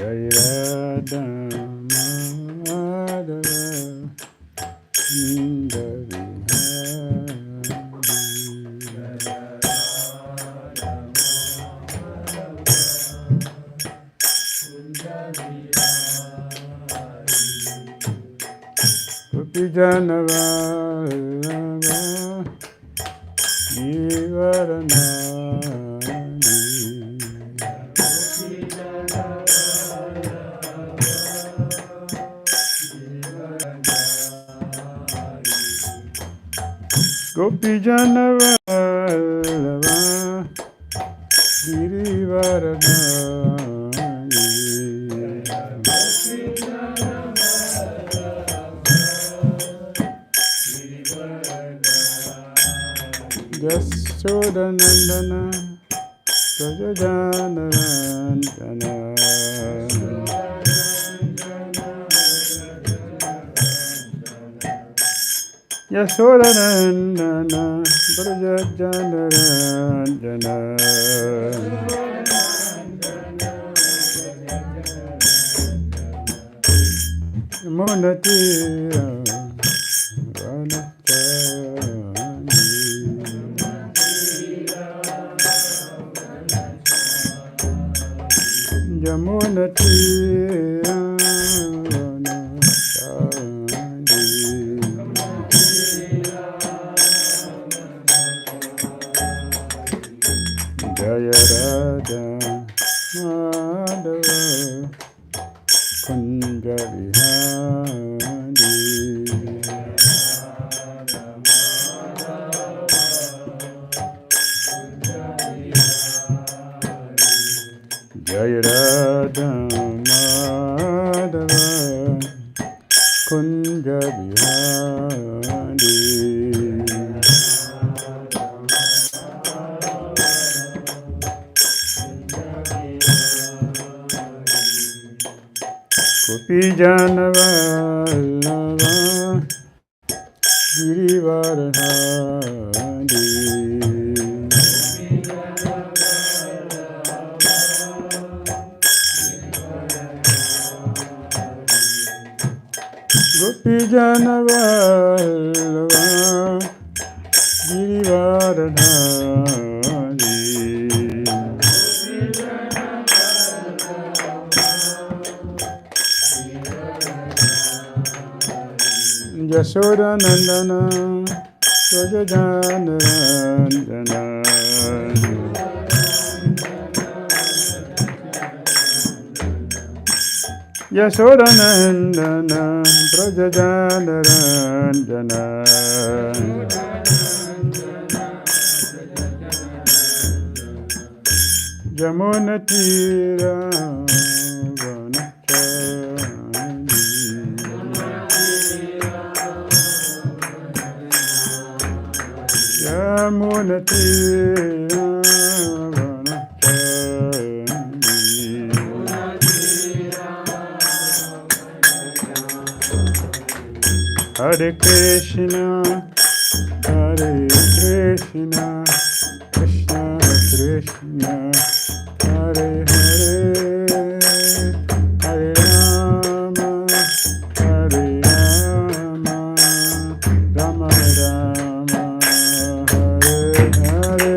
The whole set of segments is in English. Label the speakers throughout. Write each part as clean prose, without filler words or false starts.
Speaker 1: Jai Radha Madhava Sundari Janavallabha Givaranani Gopi Janavallabha Girivaranani Yashodanandana Prajajanarandana Yashodanandana Prajajanarandana Munatira Yamunatira Jaya Radha Madhava Kunja Vihari Jai Radha Madhava Kunja Vihari Gopi Janavallabha Girivaranani Gopi Janavallabha Girivaranani Yashodanandana Prajajanarandana Yashodanandana Prajajanarandana Yamunatira Yamunatira Hare Krishna, Hare Krishna, Krishna Krishna, Hare Hare, Hare Rama, Hare Rama, Rama Rama, Hare Hare.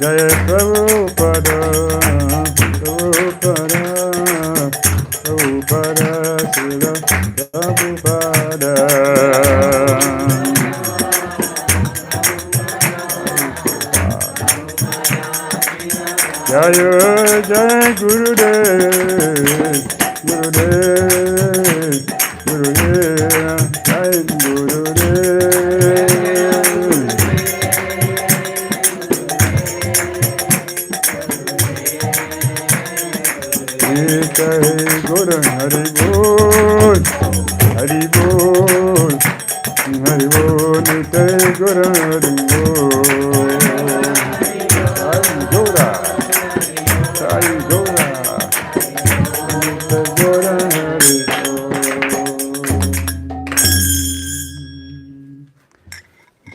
Speaker 1: Jaya Prabhupada, Prabhupada, Prabhupada, Srila Prabhupada. Jaya Jaya Gurudev, Gurudev, Gurudev, Jaya Gurudev. Jai Guru Hari Bol, Hari Bol, Hari Bol, Jai Guru Hari Bol. Jai Gora, Jai Gora, Jai Gora Hari Bol.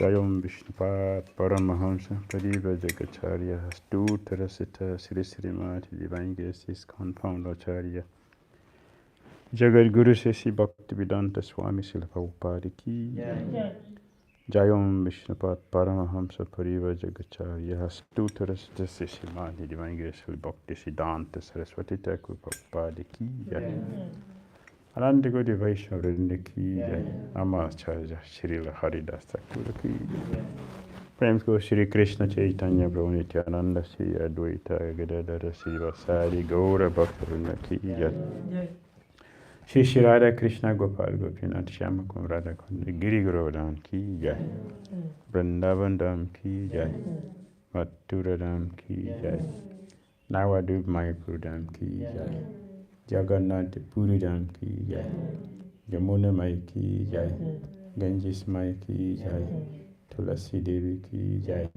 Speaker 1: Jayom Vishnupad Paramahamsa Pariva Jagacharya Stutarasita Sri Srimati 𝐤𝐤𝐬𝐤 ISKCON Founder Acharya Jagat Guru Sesi Bhakti Vedanta Swami Srila Prabhupada Ki Jayom Vishnupad Paramahamsa Pariva Jagacharya Stutarasita Sri Srimati 𝐤𝐤𝐬𝐤 Srila Bhakti Siddhanta Saraswati Thakur Prabhupada Ki Ananda Gaudiya Vaishnava Vrinda Ki Jai, Amacharya Srila Haridas Thakur Ki Prem ko Shri Krishna Chaitanya Prabhu Nityananda Shri Advaita Gadadhara Srivasadi Gaura Bhakta Vrinda Ki Jai, Shri Shri Radha Krishna Gopal Gopinath Shyama Kum Radha Kundi Giri Govardhan Ki Jai, Vrindavan Dham Ki Jai, Mathura Dham Ki Jai, Navadvip Mayapur Dham Ki Jai, Jagannath Puri Dham Ki Jai, Yamuna Mai Ki Jai, Ganges Mai Ki Jai, Tulasi Devi Ki Jai,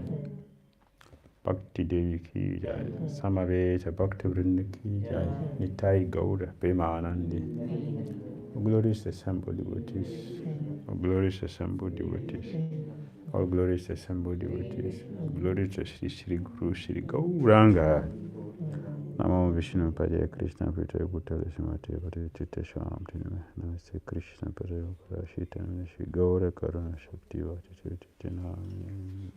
Speaker 1: Bhakti Devi Ki Jai, Samaveta Bhakti Vrinda Ki Jai, Nitai Gaura Premanandi, O glorious assembled devotees, O glorious assembled devotees, all glorious assembled devotees, glory to Sri Sri Guru Sri Gauranga. Namo Vishnu Padaya Krishna Pritaya Bhutale Srimati Padaya Chitta Sham Tiname Namaste Krishna Padaya Parashita Shri Gaura Karuna Shakti Vachita Chitinami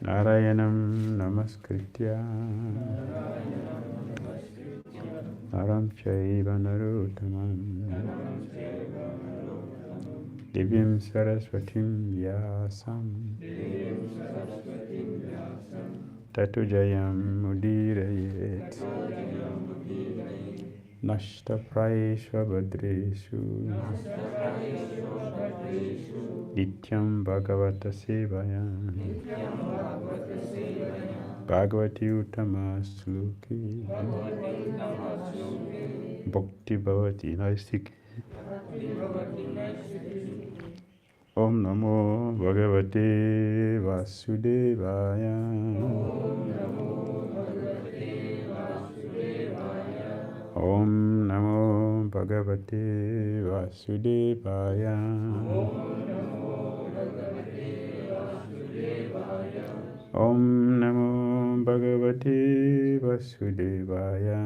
Speaker 1: Narayanam Namaskritya Naram Chaiva Narottamam Divyam Saraswatim Vyasam Tatu Jayam Mudirayet Nashta Praishva Badreshu Nityam Bhagavata Sevayam Bhagavati Uttama Sluki Bhakti Bhavati Naistiki Om Namo Bhagavate Vasudevaya. Om Namo Bhagavate Vasudevaya. Om Namo Bhagavate Vasudevaya.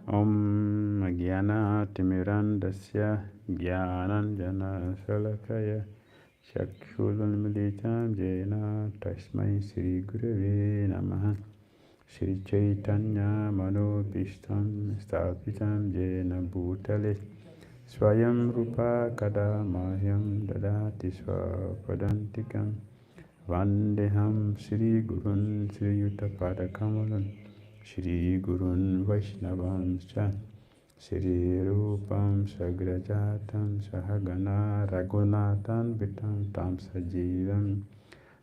Speaker 1: Om Jnana-timirandasya Jnananjana Shalakaya Chakshulunmilitam Jena Tasmai Sri Gurave Namaha Sri Chaitanya Manobishtam Sthapitam Jena Bhutale Swayam Rupa Kadamahyam Dadati Swapadantikam Vandeham Sri Gurun Sri Yuttapadakamalam Shri Gurun Vaishnavamscha Shri Rupam Sagrajatam Sahagana Raghunathan Vitam Tam Sajivam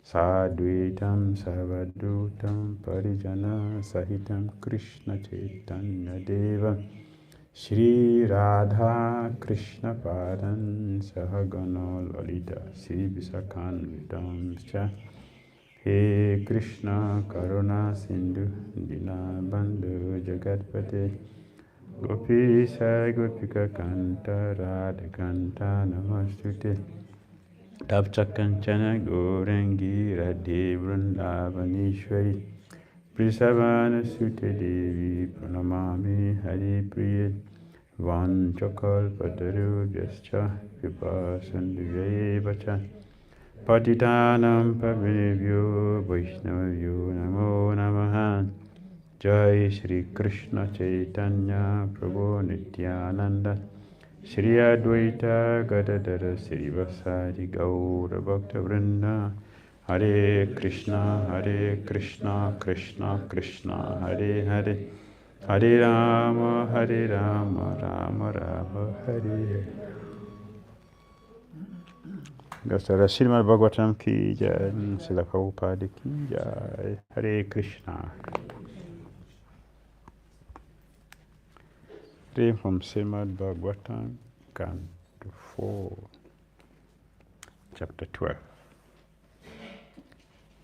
Speaker 1: Sadvitam Savadutam Parijana Sahitam Krishna Chaitanya Deva Shri Radha Krishna Padan Sahagana Lalita Shri Visakhan Vitamscha He Krishna Karuna Sindhu Dinabandhu Jagatpate Gopisha Gopika Kanta Radha Kanta Namastute Tapchakanchana Gorangi Radhe Vrindavanishwari Prisavana Sute Devi Pranamami Hari Priya vanchakalpatarubhyascha vipasandhyeva cha patitanam pavanebhyo vaishnavyo namo namaha. Jai Shri Krishna Chaitanya Prabhu Nityananda Shri Advaita Gadadara Srivasadi Gaura Bhakta Vrinda. Hare Krishna Krishna Krishna Hare Hare, Hare Rama Rama Rama Hare Hare. Gosara Srimad Bhagavatam ki jai, Srila Prabhupada ki jai. Hare Krishna. Reading from Srimad Bhagavatam, Canto 4, Chapter 12.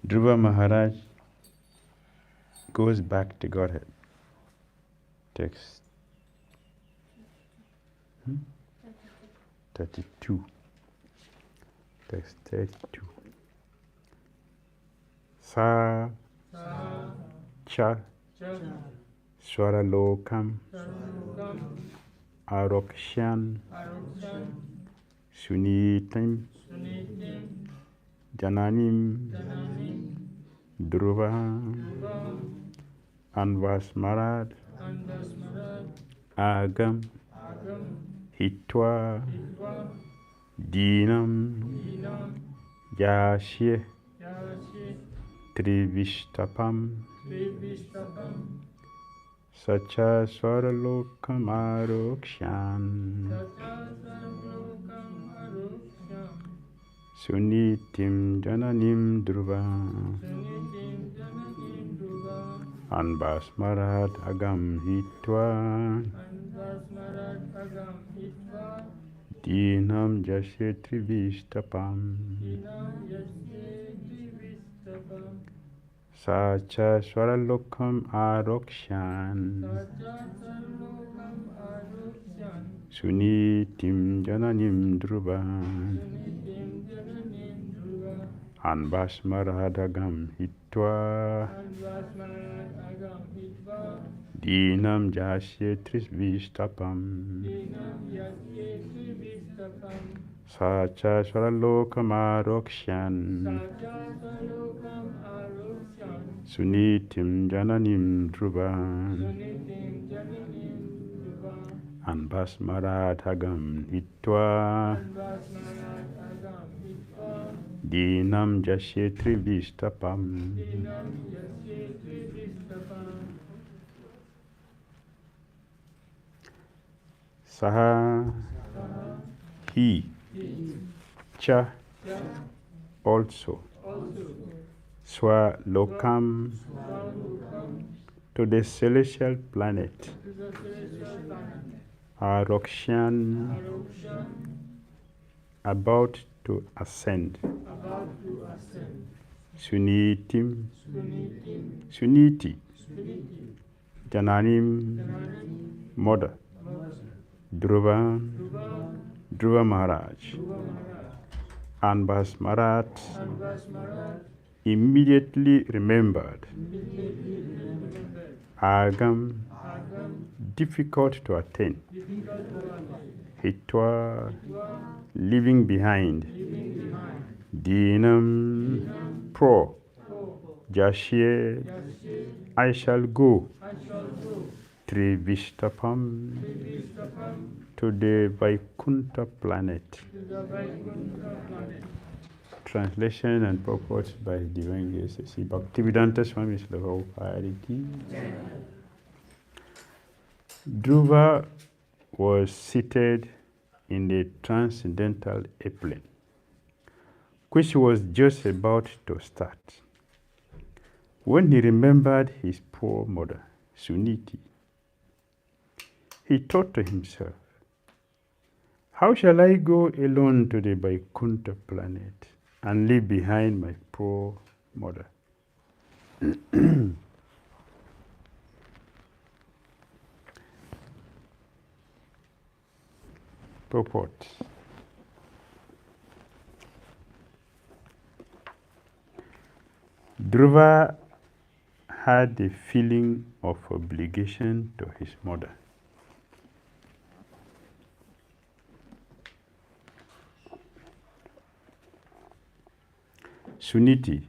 Speaker 1: Dhruva Maharaj goes back to Godhead. Text 32. Text 32. Sa cha swaralokam arokshan sunitim jananim dhruva anvasmarad agam hitva dinam yashye trivistapam sacha swaralokam arokshan sunitim jananim dhruva anvasmarat agam hitva dinam jasye trivistapam sacha swaralokam arokshan sunitim jananim dhruva anvasmaradagam hitva dinam jasye trivistapam sacha swaralokam arokshan sunitim jananim dhruva anvasmaradagam hitva dinam jasye trivistapam saha he cha also swalokam to the celestial planet arokshan about to ascend sunitim suniti jananim mother dhruva Maharaj Anvasmarat immediately remembered agam difficult to attain hitva leaving behind dinam pro jasye I shall go trivistapam to the Vaikuntha planet. Translation and purport by Divine Grace Sri Bhaktivedanta Swami Prabhupada ki. Dhruva was seated in the transcendental airplane, which was just about to start, when he remembered his poor mother, Suniti. He thought to himself, how shall I go alone to the Vaikuntha planet and leave behind my poor mother? Purport. Dhruva had a feeling of obligation to his mother. Suniti.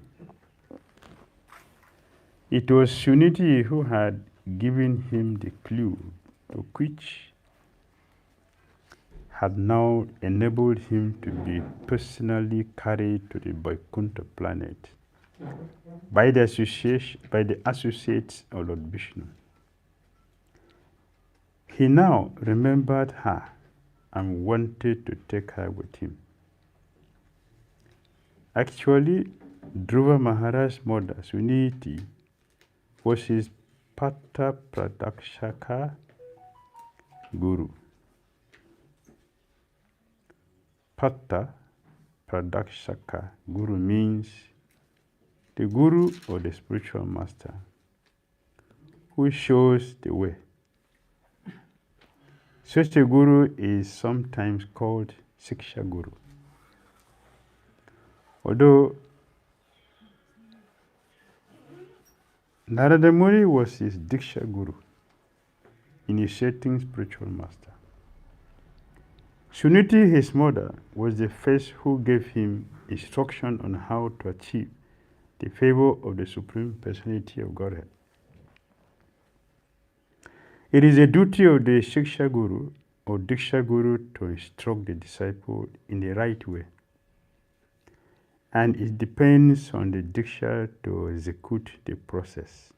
Speaker 1: It was Suniti who had given him the clue to which had now enabled him to be personally carried to the Vaikuntha planet by the associates of Lord Vishnu. He now remembered her and wanted to take her with him. Actually, Dhruva Maharaj's mother, Suniti, was his Pata Pradakshaka Guru. Pata Pradakshaka Guru means the Guru or the spiritual master who shows the way. Such a Guru is sometimes called Siksha Guru. Although Narada Muni was his Diksha Guru, initiating spiritual master. Suniti, his mother, was the first who gave him instruction on how to achieve the favor of the Supreme Personality of Godhead. It is a duty of the Siksha Guru or Diksha Guru to instruct the disciple in the right way, and it depends on the Diksha to execute the process.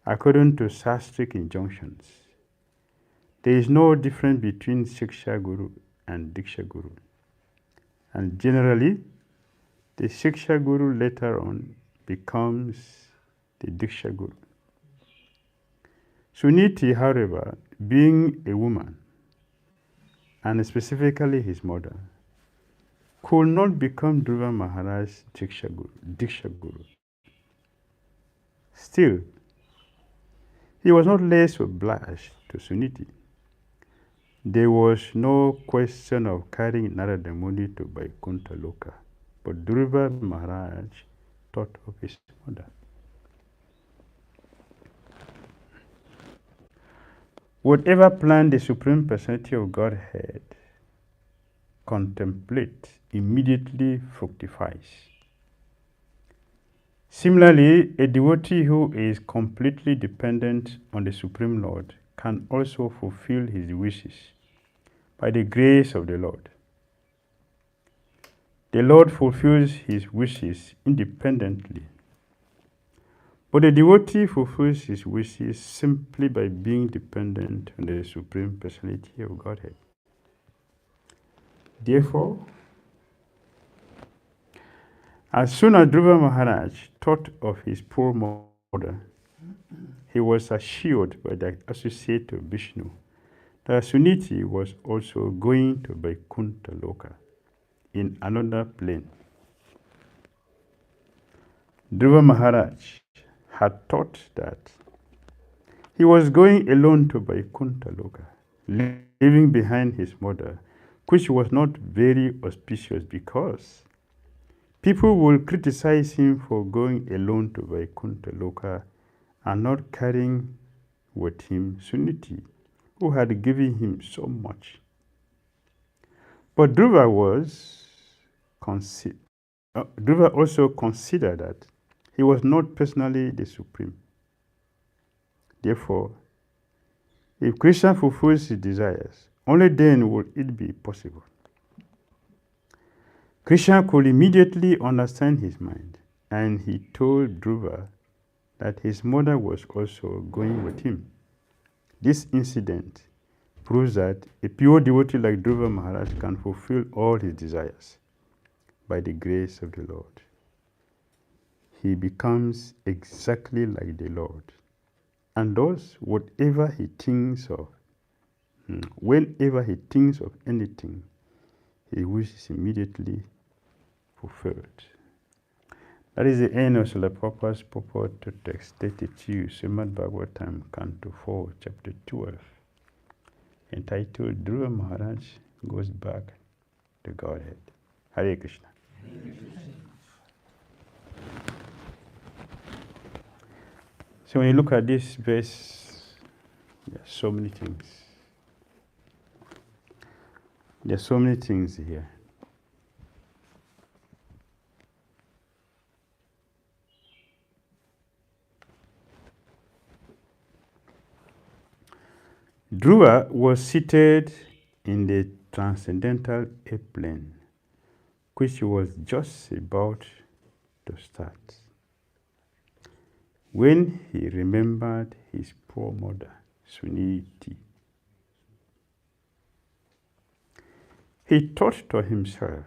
Speaker 1: According to Shastric injunctions, there is no difference between Siksha Guru and Diksha Guru, and generally, the Siksha Guru later on becomes the Diksha Guru. Suniti, however, being a woman, and specifically his mother, could not become Dhruva Maharaj's Diksha Guru. Still, he was not less obliged to Suniti. There was no question of carrying Narada Muni to Vaikuntha Loka, but Dhruva Maharaj thought of his mother. Whatever plan the Supreme Personality of Godhead contemplates immediately fructifies. Similarly, a devotee who is completely dependent on the Supreme Lord can also fulfill his wishes by the grace of the Lord. The Lord fulfills his wishes independently, but the devotee fulfills his wishes simply by being dependent on the Supreme Personality of Godhead. Therefore, as soon as Dhruva Maharaj thought of his poor mother, he was assured by the associate of Vishnu that Suniti was also going to Vaikuntha Loka in another plane. Dhruva Maharaj had thought that he was going alone to Vaikuntha Loka, leaving behind his mother, which was not very auspicious because people will criticize him for going alone to Vaikuntha Loka and not carrying with him Suniti, who had given him so much. But Dhruva also considered that he was not personally the Supreme. Therefore, if Krishna fulfills his desires, only then will it be possible. Krishna could immediately understand his mind, and he told Dhruva that his mother was also going with him. This incident proves that a pure devotee like Dhruva Maharaj can fulfill all his desires by the grace of the Lord. He becomes exactly like the Lord, and thus whenever he thinks of anything, his wish is immediately fulfilled. That is the end of Srila Prabhupada's purport to text 32, Srimad Bhagavatam, Canto 4, Chapter 12, entitled Dhruva Maharaj Goes Back to Godhead. Hare Krishna. So when you look at this verse, there are so many things. There are so many things here. Dhruva was seated in the transcendental airplane, which was just about to start, when he remembered his poor mother, Suniti. He thought to himself,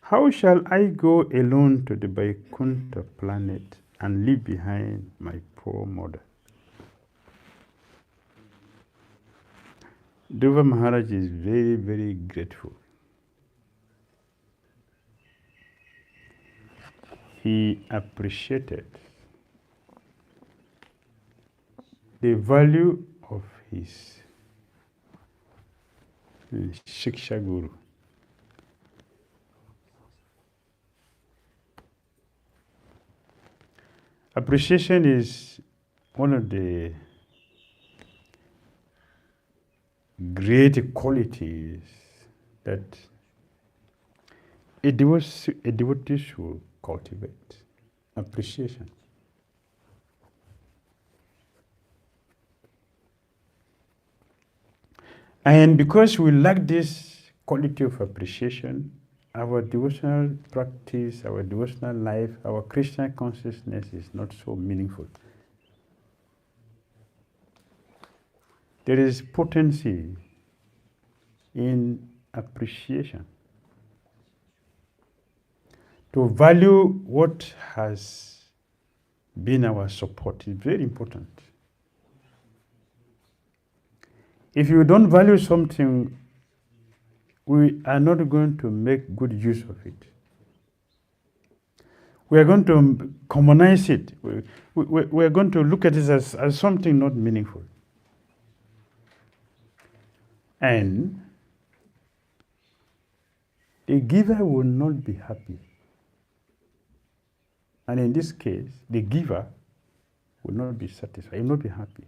Speaker 1: how shall I go alone to the Vaikuntha planet and leave behind my poor mother? Dhruva Maharaj is very, very grateful. He appreciated the value of his Shiksha Guru. Appreciation is one of the great qualities that a devotee should cultivate. Appreciation. And because we lack this quality of appreciation, our devotional practice, our devotional life, our Krishna consciousness is not so meaningful. There is potency in appreciation. To value what has been our support is very important. If you don't value something, we are not going to make good use of it. We are going to commonize it. We are going to look at it as something not meaningful. And the giver will not be happy. And in this case, the giver will not be satisfied, will not be happy.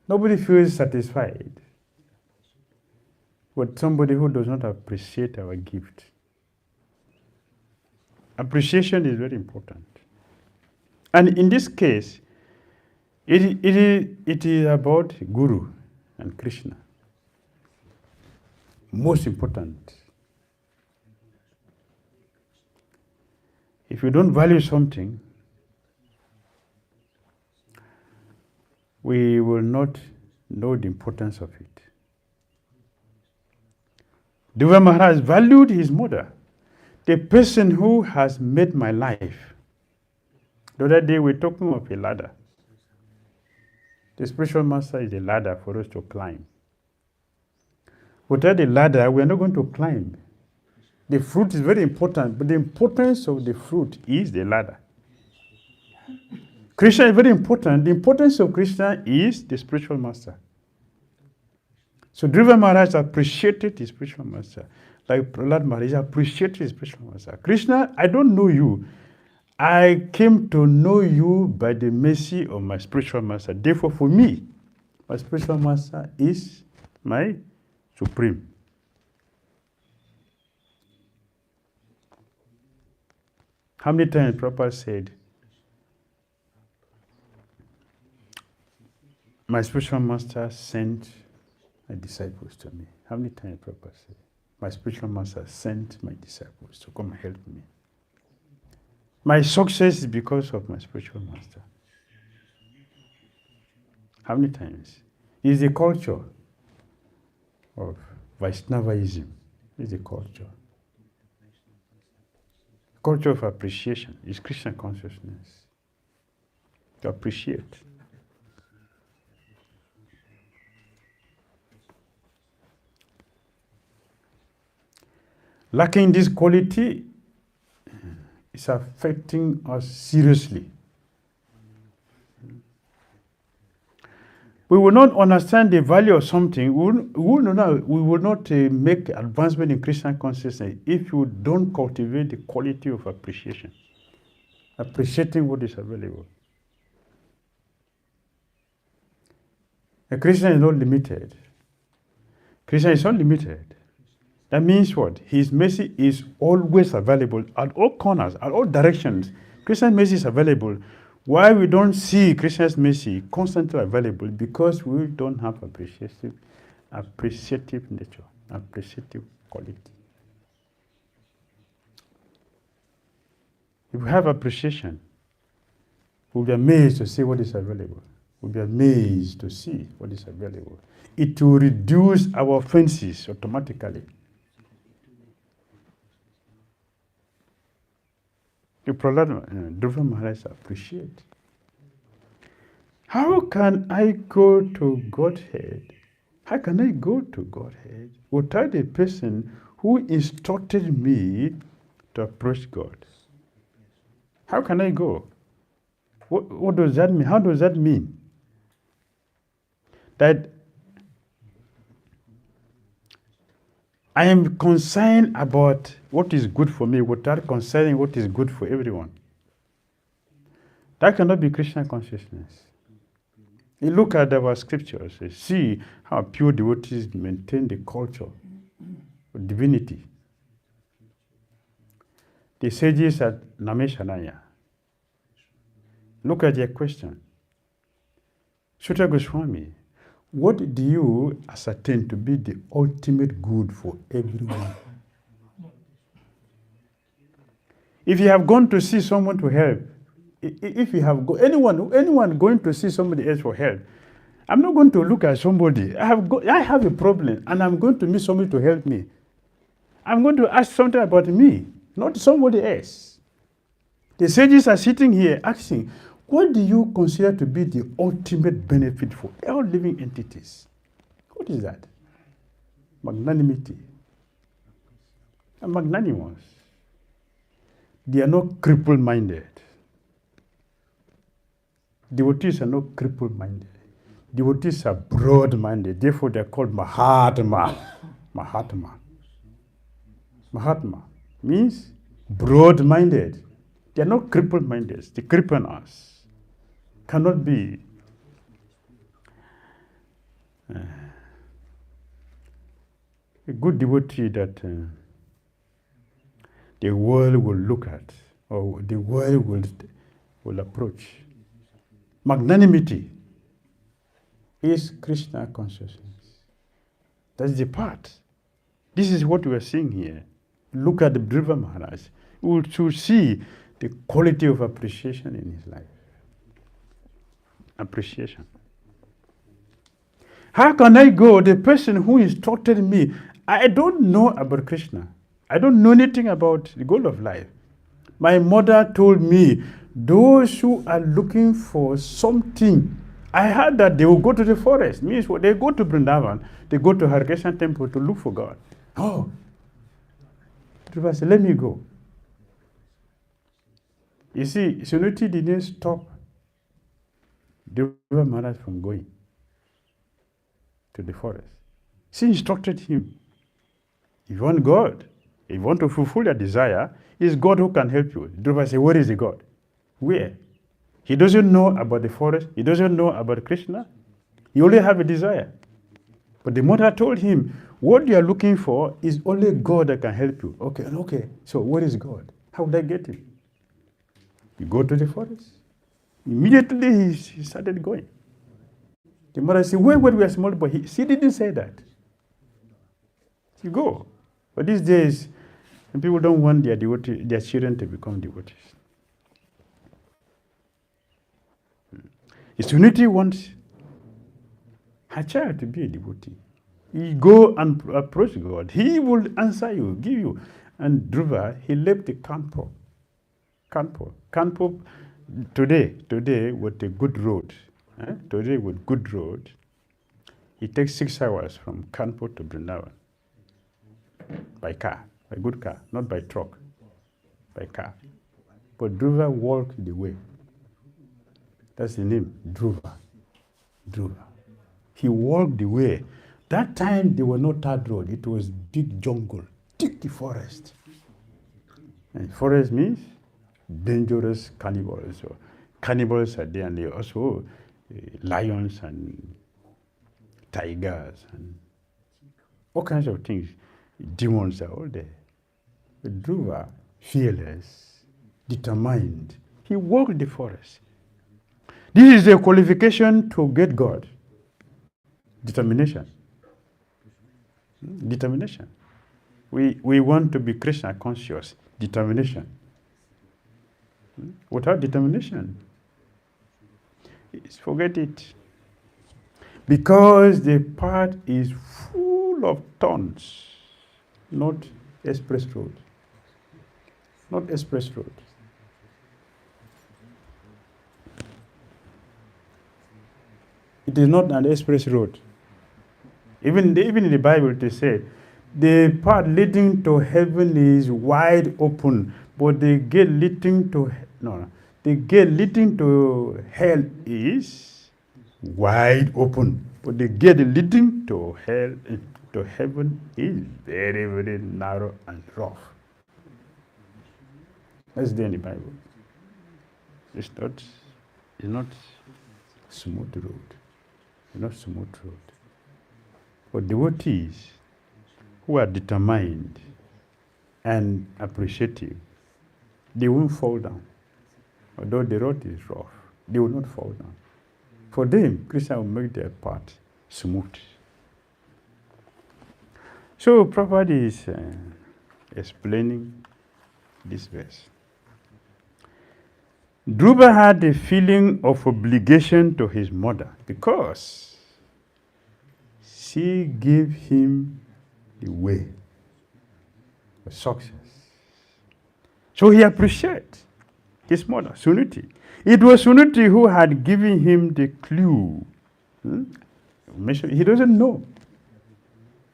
Speaker 1: Nobody feels satisfied with somebody who does not appreciate our gift. Appreciation is very important. And in this case, it is about Guru and Krishna. Most important. If you don't value something, we will not know the importance of it. Dhruva Maharaj valued his mother, the person who has made my life. The other day we were talking of a ladder. The spiritual master is a ladder for us to climb. Without the ladder, we are not going to climb. The fruit is very important, but the importance of the fruit is the ladder. Krishna is very important. The importance of Krishna is the spiritual master. So Dhruva Maharaj appreciated his spiritual master. Like Prahlad Maharaj appreciated his spiritual master. Krishna, I don't know you. I came to know you by the mercy of my spiritual master. Therefore, for me, my spiritual master is my supreme. How many times Prabhupada said, my spiritual master sent my disciples to me? How many times Prabhupada said, my spiritual master sent my disciples to come and help me? My success is because of my spiritual master. How many times? It's the culture of Vaishnavaism. It's the culture. Culture of appreciation is Krishna consciousness. To appreciate. Lacking this quality is affecting us seriously. We will not understand the value of something. We will not make advancement in Krishna consciousness if you don't cultivate the quality of appreciation. Appreciating what is available. And Krishna is not limited. Krishna is unlimited. That means what? His mercy is always available at all corners, at all directions. Krishna's mercy is available. Why we don't see Krishna's mercy constantly available? Because we don't have appreciative nature, appreciative quality. If we have appreciation, we'll be amazed to see what is available. We'll be amazed to see what is available. It will reduce our offenses automatically. The Prahlad, Dhruva Maharaj appreciate. How can I go to Godhead? How can I go to Godhead without a person who instructed me to approach God? How can I go? What does that mean? How does that mean? That I am concerned about what is good for me without concerning what is good for everyone. That cannot be Krishna consciousness. You look at our scriptures, you see how pure devotees maintain the culture of divinity. The sages at Nameshanaya, look at their question. Sutta Goswami, what do you ascertain to be the ultimate good for everyone? If you have gone to see someone to help, if you have anyone going to see somebody else for help, I'm not going to look at somebody. I have a problem and I'm going to meet somebody to help me. I'm going to ask something about me, not somebody else. The sages are sitting here asking, what do you consider to be the ultimate benefit for all living entities? What is that? Magnanimity. And magnanimous. They are not cripple-minded. Devotees are not cripple-minded. Devotees are broad-minded. Therefore, they are called Mahatma. Mahatma. Mahatma means broad-minded. They are not cripple-minded. They cripple us. Cannot be a good devotee that the world will look at or the world will approach. Magnanimity is Krishna consciousness. That's the part. This is what we are seeing here. Look at the Dhruva Maharaj. We will see the quality of appreciation in his life. Appreciation. How can I go? The person who instructed me, I don't know about Krishna. I don't know anything about the goal of life. My mother told me, those who are looking for something, I heard that they will go to the forest. Means what? They go to Vrindavan, they go to Harkrishna temple to look for God. Oh, Dhruva said, let me go. You see, Suniti didn't stop Dhruva Maharaj from going to the forest. She instructed him. If you want God, if you want to fulfill your desire, it's God who can help you. Dhruva said, where is the God? Where? He doesn't know about the forest. He doesn't know about Krishna. He only have a desire. But the mother told him, what you are looking for is only God that can help you. Okay. So where is God? How would I get him? You go to the forest. Immediately he started going. The mother said, wait, we are small boy. She didn't say that. You go. But these days, people don't want their children to become devotees. If Suniti wants her child to be a devotee, you go and approach God. He will answer you, give you. And Dhruva, he left the Kanpur. Kanpur, today with a good road. Today with good road, it takes 6 hours from Kanpur to Vrindavan. By car, by good car, not by truck, by car. But Dhruva walked the way. That's the name, Dhruva. He walked the way. That time there was no third road. It was big jungle, thick forest. And forest means dangerous cannibals. So cannibals are there, and they also lions and tigers and all kinds of things. Demons are all there. But Dhruva, fearless, determined, he walked the forest. This is a qualification to get God. Determination. Determination. We want to be Krishna conscious. Determination. Without determination, forget it. Because the path is full of thorns, not express road. Not express road. It is not an express road. Even in the Bible, they say, the path leading to heaven is wide open, but the gate leading to hell is wide open, but the gate leading to heaven is very, very narrow and rough. That's there in the Bible. It's not smooth road. It's not smooth road. For devotees who are determined and appreciative, they won't fall down. Although the road is rough, they will not fall down. For them, Krishna will make their path smooth. So Prabhupada is explaining this verse. Dhruva had a feeling of obligation to his mother because she gave him the way of success. So he appreciates his mother, Suniti. It was Suniti who had given him the clue. He doesn't know.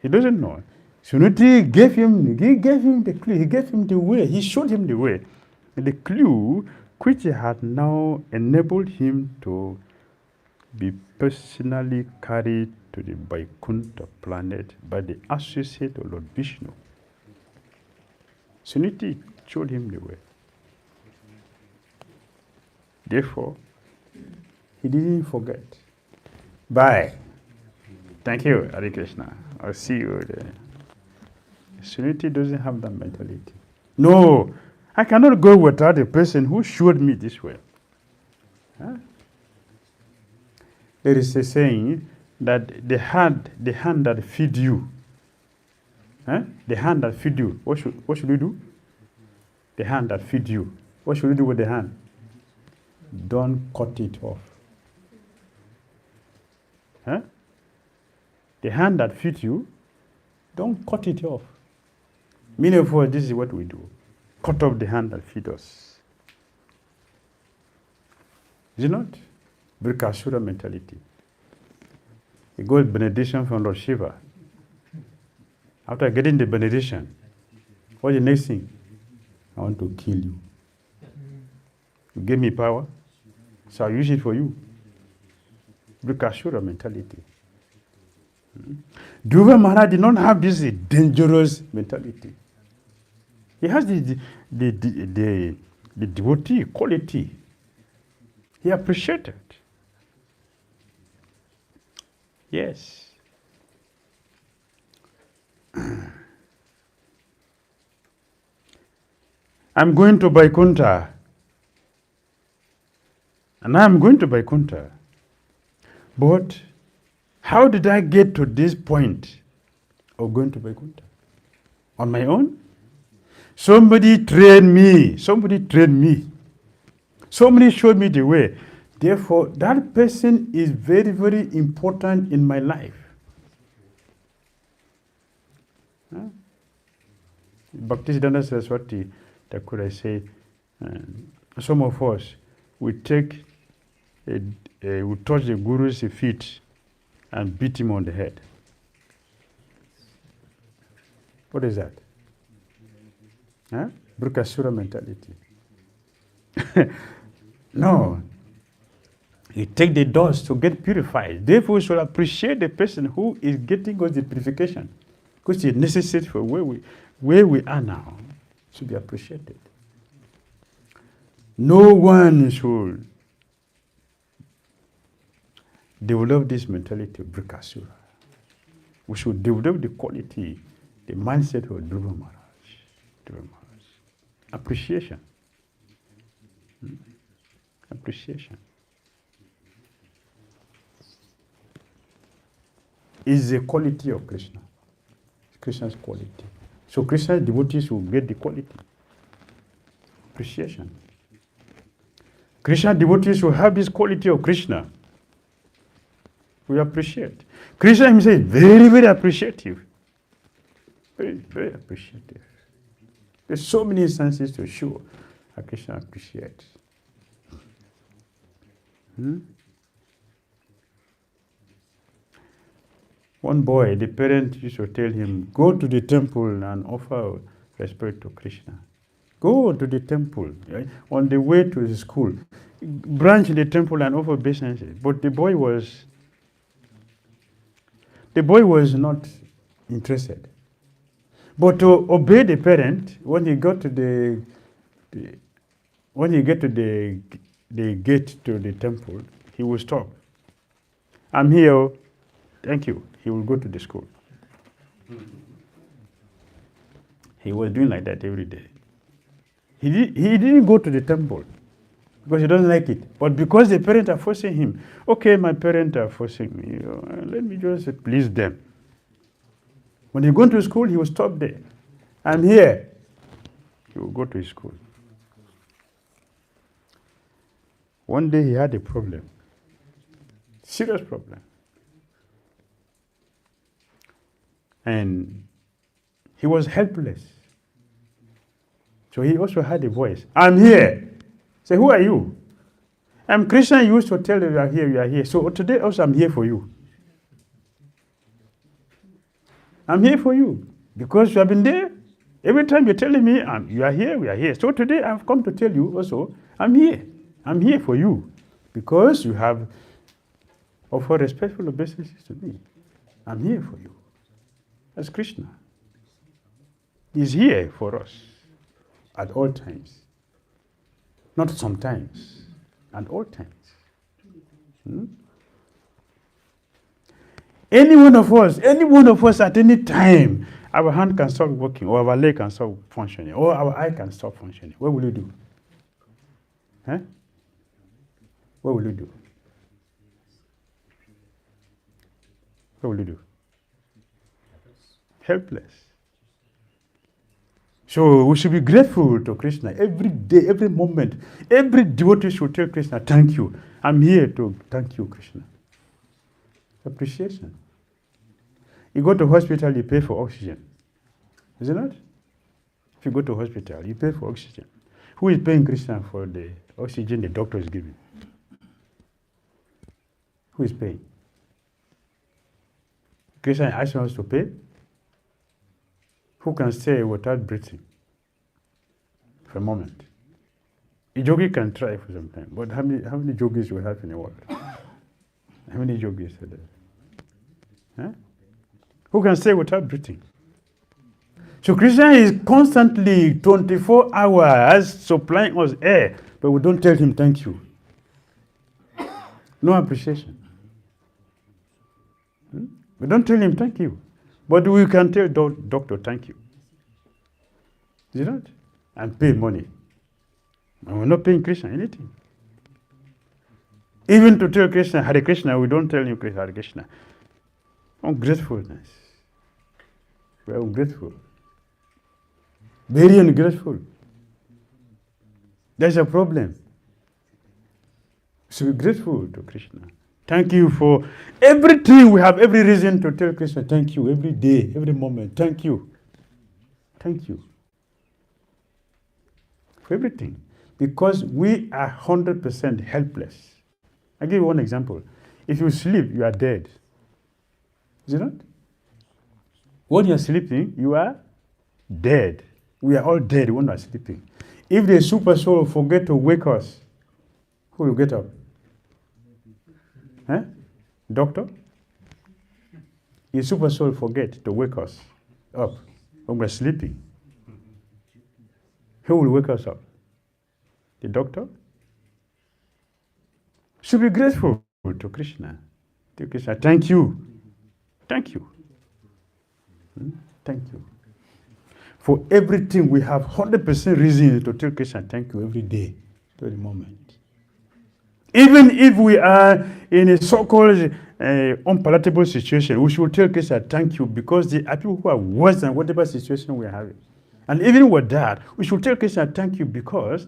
Speaker 1: He doesn't know. Suniti gave him the clue. He gave him the way. He showed him the way. The clue which had now enabled him to be personally carried to the Vaikuntha planet by the associate of Lord Vishnu. Suniti showed him the way. Therefore, he didn't forget. Bye. Thank you, Hare Krishna. I'll see you there. Suniti doesn't have that mentality. No, I cannot go without a person who showed me this way. Huh? There is a saying that the hand that feed you, the hand that feed you, what should you do? The hand that feed you, what should you do with the hand? Don't cut it off. Huh? The hand that feeds you, don't cut it off. Many of us, this is what we do. Cut off the hand that feeds us. Is it not? Brikasura mentality. You go with benediction from Lord Shiva. After getting the benediction, what's the next thing? I want to kill you. You gave me power, so I use it for you. Brikasura mentality. Dhruva Maharaj did not have this dangerous mentality. He has the devotee quality. He appreciated. Yes. I'm going to Vaikuntha. And I'm going to Vaikuntha. But how did I get to this point of going to Vaikuntha? On my own? Somebody trained me. Somebody trained me. Somebody showed me the way. Therefore, that person is very, very important in my life. Bhakti Dhira Damodara Swami, say, some of us, we touch the Guru's feet and beat him on the head. What is that? Brikasura mentality. No. You take the dust to get purified. Therefore, we should appreciate the person who is getting us the purification. Because it's necessary for where we are now. Should be appreciated. No one should develop this mentality of Brikasura. We should develop the quality, the mindset of Dhruva Maharaj. Appreciation. Appreciation. is the quality of Krishna. Krishna's quality. So Krishna's devotees will get the quality. Appreciation. Krishna devotees will have this quality of Krishna. We appreciate. Krishna himself is very, very appreciative. Very, very appreciative. There's so many instances to show how Krishna appreciates. One boy, the parent used to tell him, go to the temple and offer respect to Krishna. Go to the temple. Right? On the way to the school, branch the temple and offer obeisances. But the boy was not interested. But to obey the parent, when he got to the gate to the temple, he will stop. I'm here. Thank you. He will go to the school. He was doing like that every day. He didn't go to the temple because he doesn't like it. But because the parents are forcing him, okay, my parents are forcing me, let me just please them. When he go to school, he will stop there. I'm here. He will go to his school. One day he had a problem. Serious problem. And he was helpless. So he also had a voice. I'm here. Say, who are you? I'm Krishna. You used to tell you are here, you are here. So today also I'm here for you. I'm here for you. Because you have been there. Every time you're telling me you are here, we are here. So today I've come to tell you also, I'm here. I'm here for you. Because you have offered respectful obeisances to me. I'm here for you. That's Krishna. He's here for us at all times. Not sometimes, at all times. Any one of us at any time, our hand can stop working, or our leg can stop functioning, or our eye can stop functioning. What will you do? Huh? What will you do? What will you do? Helpless. So we should be grateful to Krishna every day, every moment. Every devotee should tell Krishna, thank you. I'm here to thank you, Krishna. Appreciation. You go to hospital, you pay for oxygen. Is it not? If you go to hospital, you pay for oxygen. Who is paying Krishna for the oxygen the doctor is giving? Who is paying? Krishna asks us to pay? Who can stay without breathing for a moment? A yogi can try for some time, but how many yogis we have in the world? How many yogis are there? Huh? Who can stay without breathing? So Krishna is constantly 24 hours supplying us air, but we don't tell him thank you. No appreciation. We don't tell him thank you. But we can tell doctor thank you. Is it not? And pay money. And we're not paying Krishna anything. Even to tell Krishna Hare Krishna, we don't tell him Hare Krishna. Ungratefulness. We are ungrateful. Very ungrateful. There's a problem. So we're grateful to Krishna. Thank you for everything. We have every reason to tell Krishna thank you every day, every moment. Thank you. Thank you. For everything. Because we are 100% helpless. I'll give you one example. If you sleep, you are dead. Is it not? When you are sleeping, you are dead. We are all dead when we are sleeping. If the super soul forget to wake us, who will get up? Huh? Doctor? The super soul forget to wake us up when we're sleeping. Who will wake us up? The doctor? Should be grateful to Krishna. To Krishna, thank you. Thank you. Thank you. For everything, we have 100% reason to tell Krishna thank you every day, every moment. Even if we are in a so-called unpalatable situation, we should tell Krishna thank you, because there are people who are worse than whatever situation we are having. And even with that, we should tell Krishna thank you, because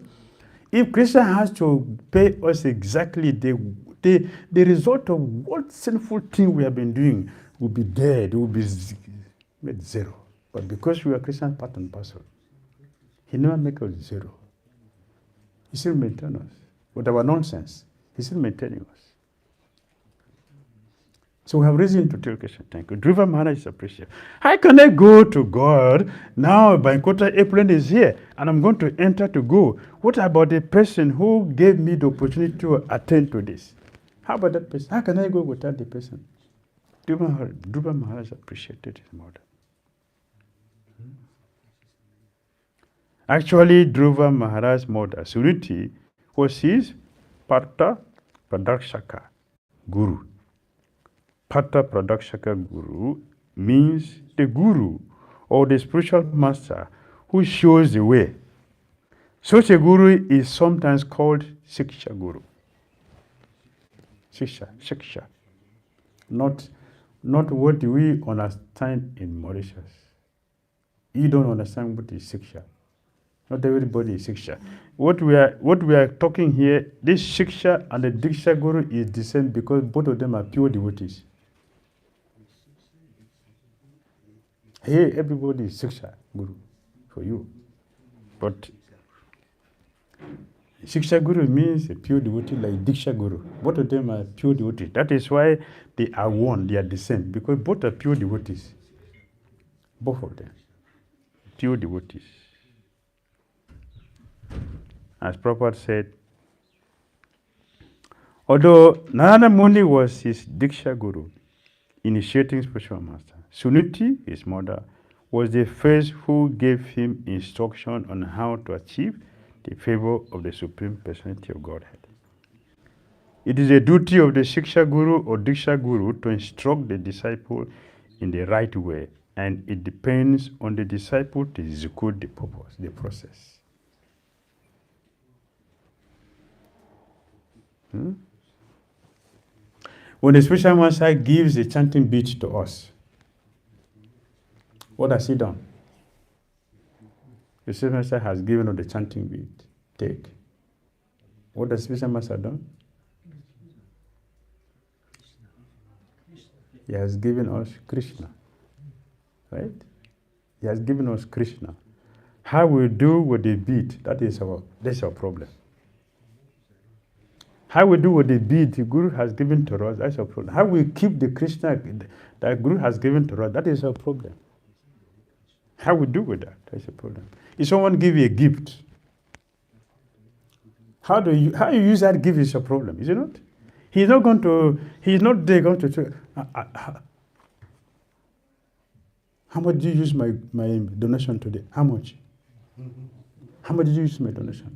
Speaker 1: if Krishna has to pay us exactly the result of what sinful thing we have been doing will be dead, will be made zero. But because we are Krishna's part and parcel, He never make us zero. He still maintains us. With our nonsense, He's still maintaining us. So we have reason to tell Krishna thank you. Dhruva Maharaj is appreciated. How can I go to God now? Vaikuntha airplane is here, and I'm going to enter to go. What about the person who gave me the opportunity to attend to this? How about that person? How can I go without the person? Dhruva Maharaj appreciated his mother. Actually, Dhruva Maharaj's mother, Suniti, was his Partha Pradakshaka Guru. Partha Pradakshaka Guru means the Guru or the spiritual master who shows the way. Such a Guru is sometimes called Siksha Guru. Siksha. Not what we understand in Mauritius. You don't understand what is Siksha. Not everybody is Siksha. What we are talking here, this Siksha and the Diksha Guru is the same, because both of them are pure devotees. Here, everybody is Siksha Guru for you. But Siksha Guru means a pure devotee like Diksha Guru. Both of them are pure devotees. That is why they are one, they are the same, because both are pure devotees. Both of them. Pure devotees. As Prabhupada said, although Narada Muni was his Diksha Guru, initiating spiritual master, Suniti, his mother, was the first who gave him instruction on how to achieve the favor of the Supreme Personality of Godhead. It is a duty of the Siksha Guru or Diksha Guru to instruct the disciple in the right way, and it depends on the disciple to execute the purpose, the process. When the spiritual master gives a chanting beat to us, what has he done? The spiritual master has given us the chanting beat. Take. What has the spiritual master done? He has given us Krishna. Right? He has given us Krishna. How we do with the beat, that's our problem. How we do with the beat the Guru has given to us, that's our problem. How we keep the Krishna that Guru has given to us, that is our problem. How we do with that, that's a problem. If someone give you a gift, how you use that gift is your problem, is it not? He's not there going to say, how much do you use my donation today? How much? How much did you use my donation?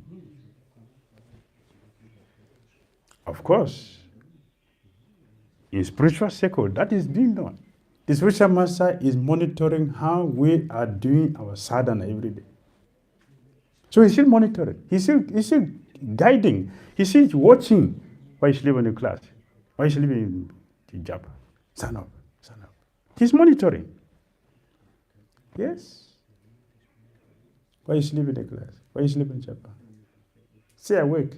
Speaker 1: Of course, in spiritual circle, that is being done. The spiritual master is monitoring how we are doing our sadhana every day. So he's still monitoring. He's still guiding. He's still watching. Why you sleep in the class? Why you sleep in the job? Stand up. He's monitoring. Yes. Why you sleep in the class? Why you sleep in Japan? Stay awake.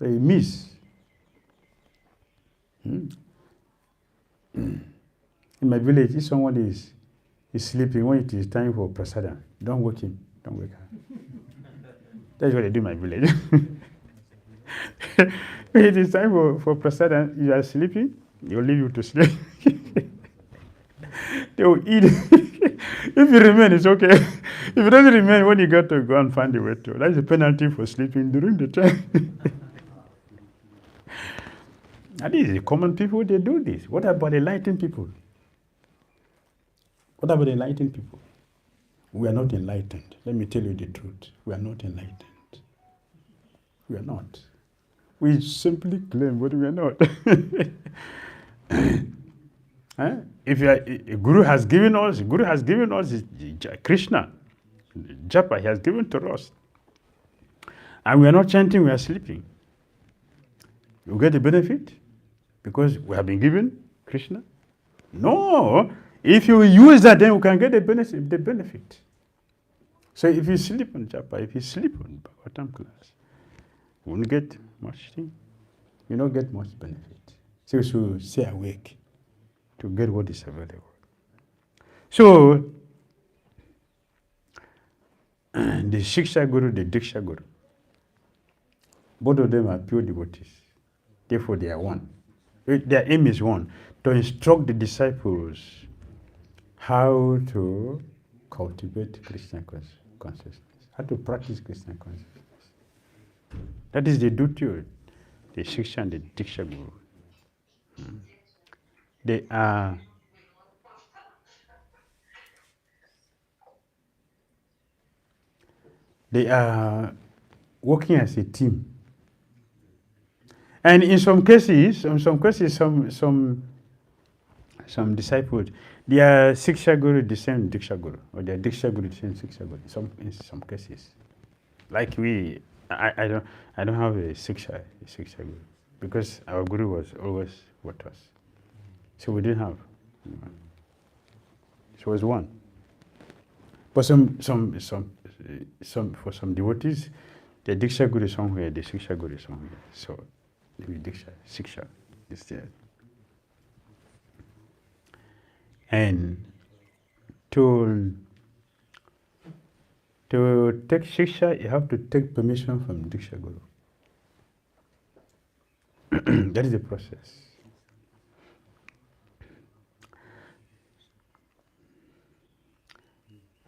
Speaker 1: So you miss. In my village, if someone is sleeping when it is time for prasada, don't wake him. Don't wake her. That's what I do in my village. When it is time for prasada, you are sleeping, they will leave you to sleep. They will eat. If you remain, it's okay. If you don't remain, when you got to go and find a way to, that's a penalty for sleeping during the time. And these are common people, they do this. What about enlightened people? What about enlightened people? We are not enlightened. Let me tell you the truth. We are not enlightened. We are not. We simply claim, but we are not. If a Guru has given us Krishna, Japa, he has given to us. And we are not chanting, we are sleeping. You get the benefit? because we have been given Krishna? No. If you use that, then we can get the benefit. So if you sleep on japa, if you sleep on Bhagavatam class, you won't get much thing. You don't get much benefit. So you should stay awake to get what is available. So the Shiksha Guru, the Diksha Guru, both of them are pure devotees. Therefore, they are one. Their aim is one, to instruct the disciples how to cultivate Krishna consciousness, how to practice Krishna consciousness. That is the duty of the Shiksha and the Diksha Guru. They are working as a team. And in some cases, some disciples, they are Shiksha Guru the same Diksha Guru, or they are Diksha Guru the same Shiksha Guru. In some cases, like I don't have a Shiksha Guru because our Guru was always with us, so we didn't have. It was one. But some for some devotees, the Diksha Guru is somewhere, the Shiksha Guru is somewhere. So maybe Diksha, Shiksha is there. And to take Shiksha, you have to take permission from Diksha Guru. That is the process.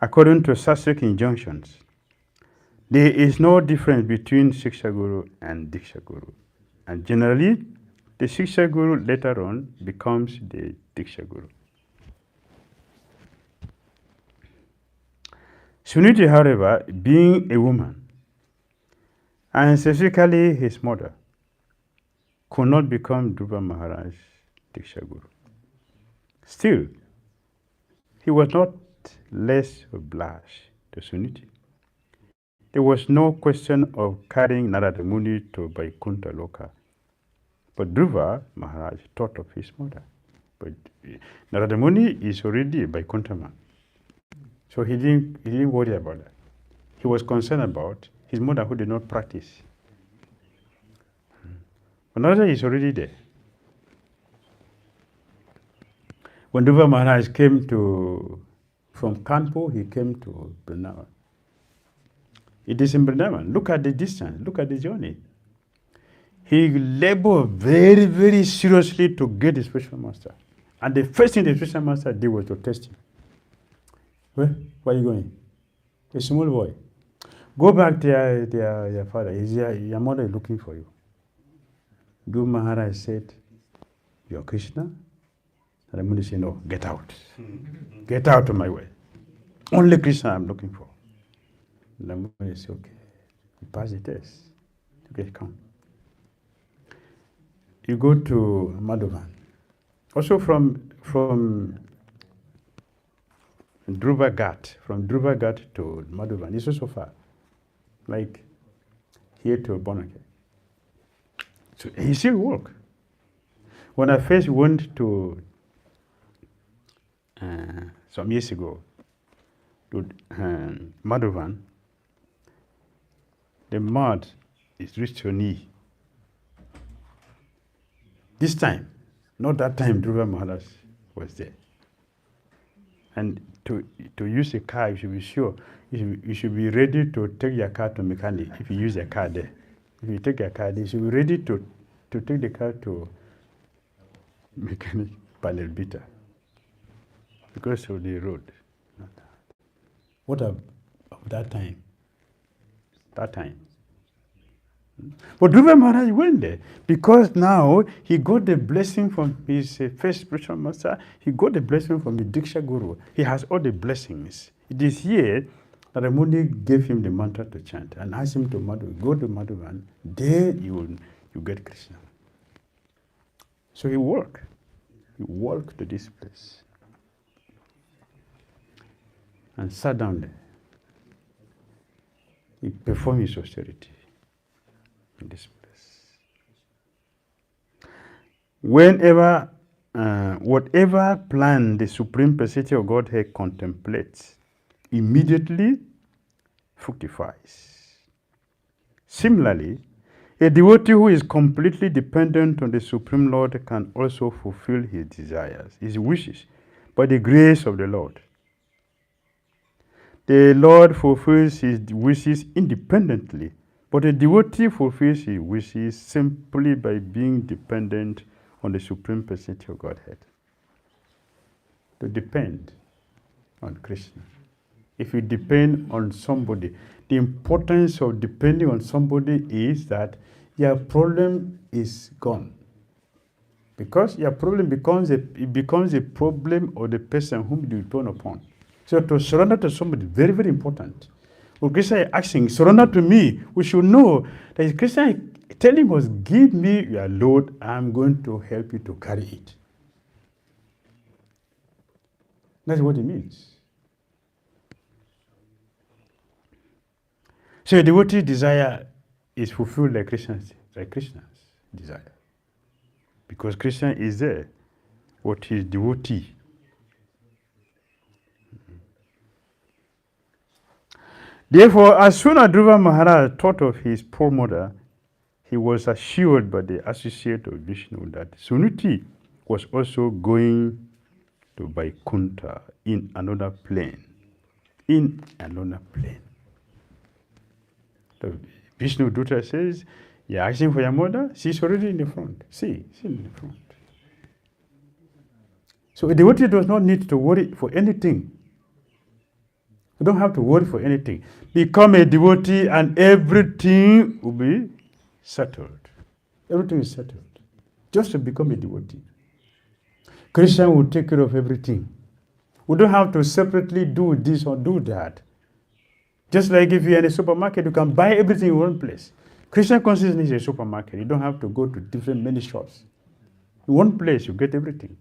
Speaker 1: According to Sastric injunctions, there is no difference between Shiksha Guru and Diksha Guru. And generally, the Shiksha Guru later on becomes the Diksha Guru. Suniti, however, being a woman, and specifically his mother, could not become Dhruva Maharaj Diksha Guru. Still, he was not less obliged to Suniti. There was no question of carrying Narada Muni to Vaikuntha Loka. But Dhruva Maharaj thought of his mother. But Narada Muni is already a Vaikuntha man. So he didn't worry about that. He was concerned about his mother who did not practice. But Narada is already there. When Dhruva Maharaj came from Kanpur, he came to Vrindavan. It is in Vrindavan. Look at the distance, look at the journey. He labored very, very seriously to get the spiritual master. And the first thing the spiritual master did was to test him. Where are you going? A small boy. Go back to your father. Your mother is looking for you. Dhruva Maharaj said, "You are Krishna?" And the Muni said, "No, get out. Get out of my way. Only Krishna I'm looking for." And the Muni said, "Okay, you pass the test. Okay, come. You go to Madhuvan." Also from Dhruva Ghat to Madhuvan, it's also far. Like here to Bonake. So he still walk. When I first went to some years ago to Madhuvan, the mud is reached your knee. This time, not that time Dhruva Maharaj was there. And to use a car, you should be sure, you should be ready to take your car to mechanic if you use a car there. If you take a car there, you should be ready to take the car to mechanic panel beater because of the road. What of that time? That time. But Dhruva Maharaj went there because now he got the blessing from his first spiritual master. He got the blessing from the Diksha Guru. He has all the blessings. It is here that the Muni gave him the mantra to chant and asked him to go to Madhuvan. There you get Krishna. So he walked. He walked to this place and sat down there. He performed his austerity in this place. Whenever, whatever plan the Supreme Personality of Godhead contemplates, immediately fructifies. Similarly, a devotee who is completely dependent on the Supreme Lord can also fulfill his desires, his wishes, by the grace of the Lord. The Lord fulfills his wishes independently, but a devotee fulfills his wishes simply by being dependent on the Supreme Personality of Godhead. To depend on Krishna. If you depend on somebody, the importance of depending on somebody is that your problem is gone. Because your problem becomes a problem of the person whom you depend upon. So to surrender to somebody is very, very important. When Krishna is asking, surrender to me, we should know that Krishna is telling us, give me your load, I'm going to help you to carry it. That's what it means. So a devotee's desire is fulfilled like Krishna's desire. Because Krishna is there, what his devotee. Therefore, as soon as Dhruva Maharaj thought of his poor mother, he was assured by the associate of Vishnu that Sunuti was also going to Vaikuntha in another plane. In another plane. So Vishnu Dutra says, you're asking for your mother? She's already in the front. She's in the front. So a devotee does not need to worry for anything. You don't have to worry for anything. Become a devotee and everything will be settled. Everything is settled. Just to become a devotee. Krishna will take care of everything. We don't have to separately do this or do that. Just like if you're in a supermarket, you can buy everything in one place. Krishna consciousness is a supermarket. You don't have to go to many shops. In one place, you get everything.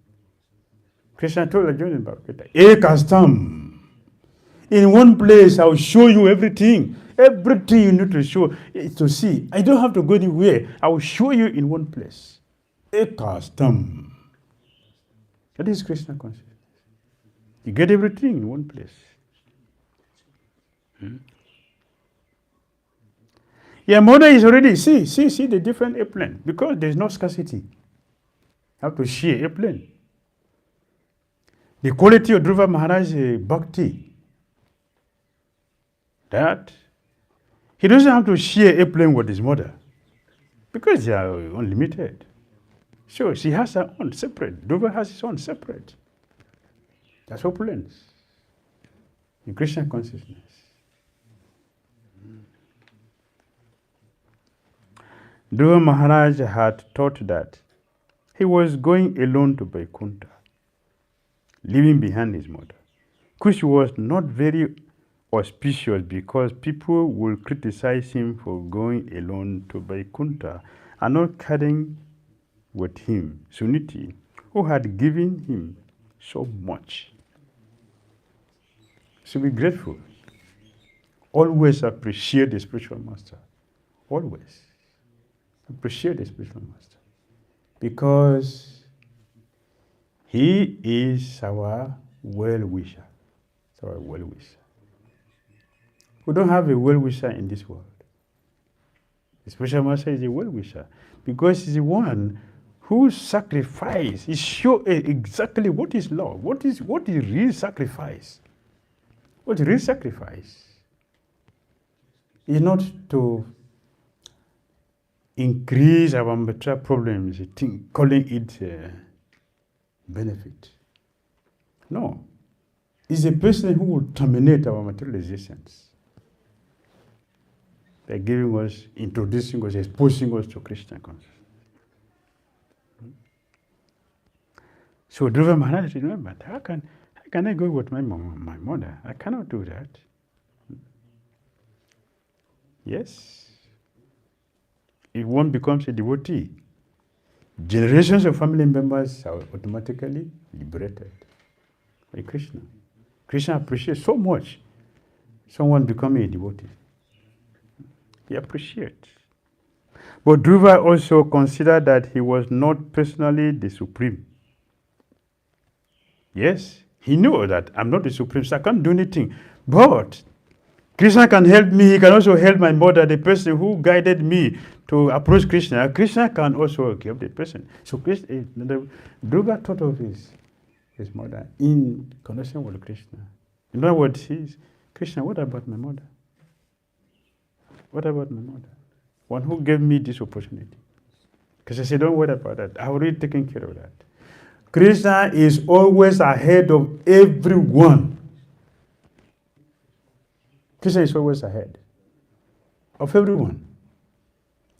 Speaker 1: Krishna told Arjuna about it. 𝐾𝐴𝐸𝐵𝐵. In one place, I will show you everything. Everything you need to show, to see. I don't have to go anywhere. I will show you in one place. 𝐾𝐴𝐸𝐵𝐵. That is Krishna consciousness. You get everything in one place. Your mother is already, see the different airplane. Because there's no scarcity. You have to share airplane. The quality of Dhruva Maharaj Bhakti. That he doesn't have to share airplane with his mother. Because they are unlimited. So she has her own separate. Dhruva has his own separate. That's opulence. In Krishna consciousness. Dhruva Maharaj had thought that he was going alone to Vaikuntha, leaving behind his mother, which was not very auspicious because people will criticize him for going alone to Vaikuntha and not carrying with him Suniti, who had given him so much. So be grateful. Always appreciate the spiritual master. Always. Appreciate the spiritual master. Because he is our well-wisher. It's our well-wisher. We don't have a well-wisher in this world. The spiritual master is a well-wisher because he's the one who sacrificed. He showed exactly what is love, what is real sacrifice. What is real sacrifice is not to increase our material problems, calling it benefit. No. It's a person who will terminate our material existence by giving us, introducing us, exposing us to Krishna consciousness. So Dhruva Maharaj remembered, how can I go with my mother? I cannot do that. Yes. If one becomes a devotee, generations of family members are automatically liberated by Krishna. Krishna appreciates so much someone becoming a devotee. He appreciates. But Dhruva also considered that he was not personally the supreme. Yes, he knew that I'm not the supreme, so I can't do anything. But Krishna can help me. He can also help my mother, the person who guided me to approach Krishna. Krishna can also help the person. So Dhruva thought of his mother in connection with Krishna. In other words, Krishna, what about my mother? What about my mother? One who gave me this opportunity. Because I said, don't worry about that. I already taken care of that. Krishna is always ahead of everyone. Krishna is always ahead of everyone.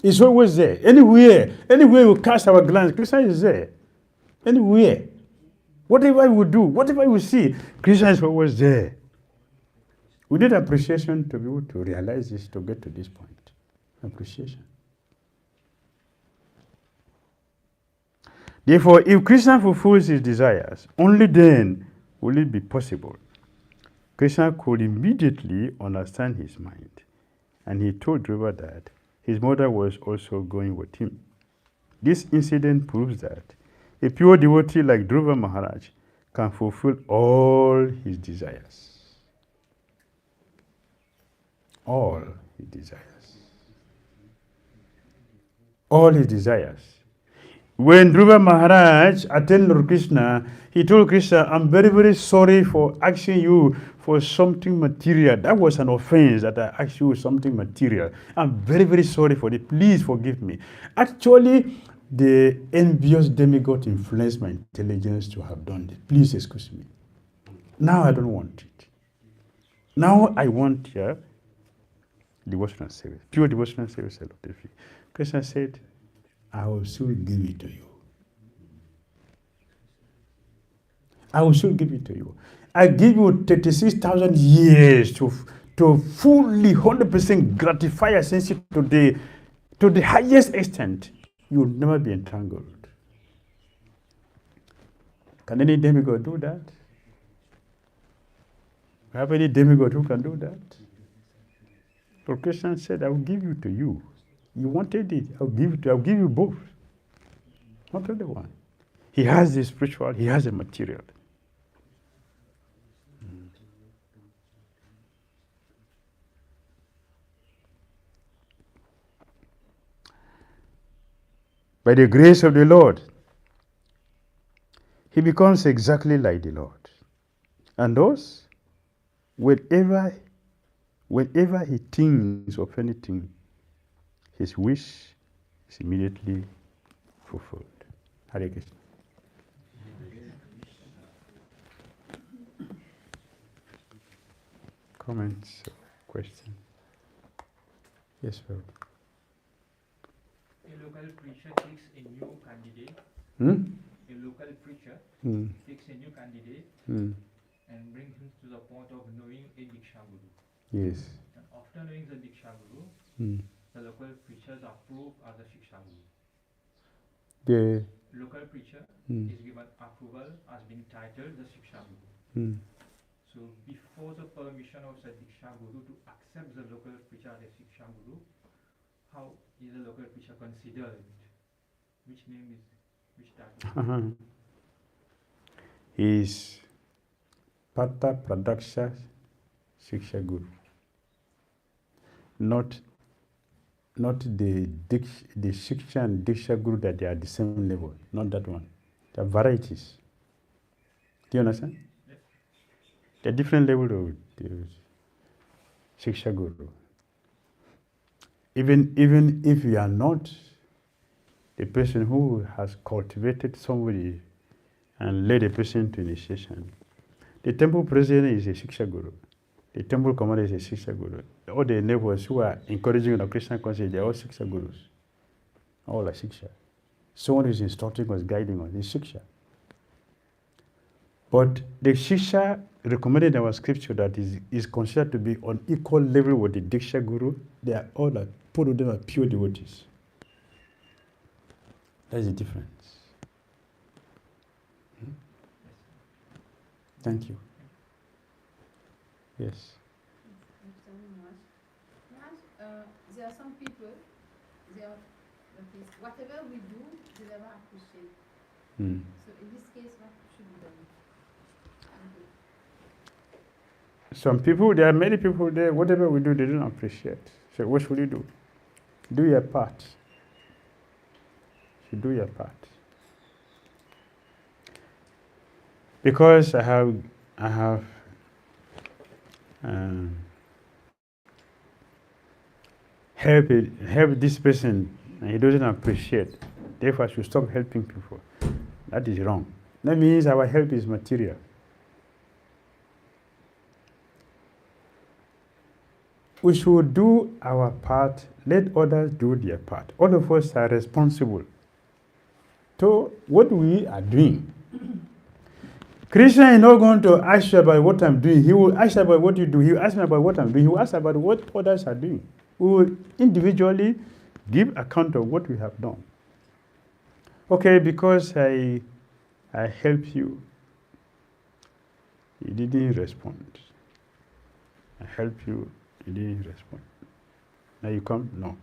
Speaker 1: He's always there. Anywhere we cast our glance, Krishna is there. Anywhere. Whatever we do, whatever we see, Krishna is always there. We need appreciation to be able to realize this, to get to this point. Appreciation. Therefore, if Krishna fulfills his desires, only then will it be possible. Krishna could immediately understand his mind, and he told Dhruva that his mother was also going with him. This incident proves that a pure devotee like Dhruva Maharaj can fulfill all his desires. All his desires. All his desires. When Dhruva Maharaj attended Lord Krishna, he told Krishna, I'm very, very sorry for asking you for something material. That was an offense that I asked you something material. I'm very, very sorry for it. Please forgive me. Actually, the envious demigod influenced my intelligence to have done it. Please excuse me. Now I don't want it. Now I want devotional service, pure devotional service. Krishna said, I will soon give it to you. I will soon give it to you. I give you 36,000 years to fully 100% gratify your senses to the highest extent. You will never be entangled. Can any demigod do that? Have any demigod who can do that? Lord Krishna said, I will give you to you. You wanted it, I'll give it to you. I'll give you both. Not only one. He has the spiritual, he has the material. By the grace of the Lord, he becomes exactly like the Lord. And thus, whenever he thinks of anything, his wish is immediately fulfilled. Hare Krishna. Comments, questions? Yes, sir.
Speaker 2: A local preacher picks a new candidate. A local preacher picks a new candidate and brings him to the point of knowing a Diksha Guru.
Speaker 1: Yes.
Speaker 2: And after knowing the Diksha Guru, the local preachers are approved as a Shiksha Guru. The local preacher is given approval as being titled the Shiksha Guru. So before the permission of the Diksha Guru to accept the local preacher as a Shiksha Guru, how is the local preacher considered? Which name is which title?
Speaker 1: He is Pata Pradaksha Shiksha Guru. Not the Shiksha and Diksha Guru that they are the same level. Not that one. There are varieties. Do you understand?
Speaker 2: Yes.
Speaker 1: There are different levels of the Shiksha Guru. Even if you are not the person who has cultivated somebody and led a person to initiation, the temple president is a Shiksha Guru. The temple commander is a Shiksha Guru. All the neighbors who are encouraging the Krishna consciousness, they are all Shiksha Gurus. All are Shiksha. Someone who is instructing us, guiding us, is Shiksha. But the Shiksha recommended in our scripture that is considered to be on equal level with the Diksha Guru, they are all like, both of them are pure devotees. That's the difference. Thank you. Yes.
Speaker 3: There are some people, they are notice whatever we do, they never appreciate.
Speaker 1: Mm.
Speaker 3: So in this case, what should be done?
Speaker 1: Some people, there are many people there, whatever we do, they don't appreciate. So what should you do? Do your part. You do your part. Because I have help this person and he doesn't appreciate. Therefore, I should stop helping people. That is wrong. That means our help is material. We should do our part, let others do their part. All of us are responsible to what we are doing. Krishna is not going to ask you about what I'm doing. He will ask about what you do. He will ask me about what I'm doing. He will ask about what others are doing. We will individually give account of what we have done. Okay, because I helped you, you didn't respond. I helped you, you didn't respond. Now you come? No.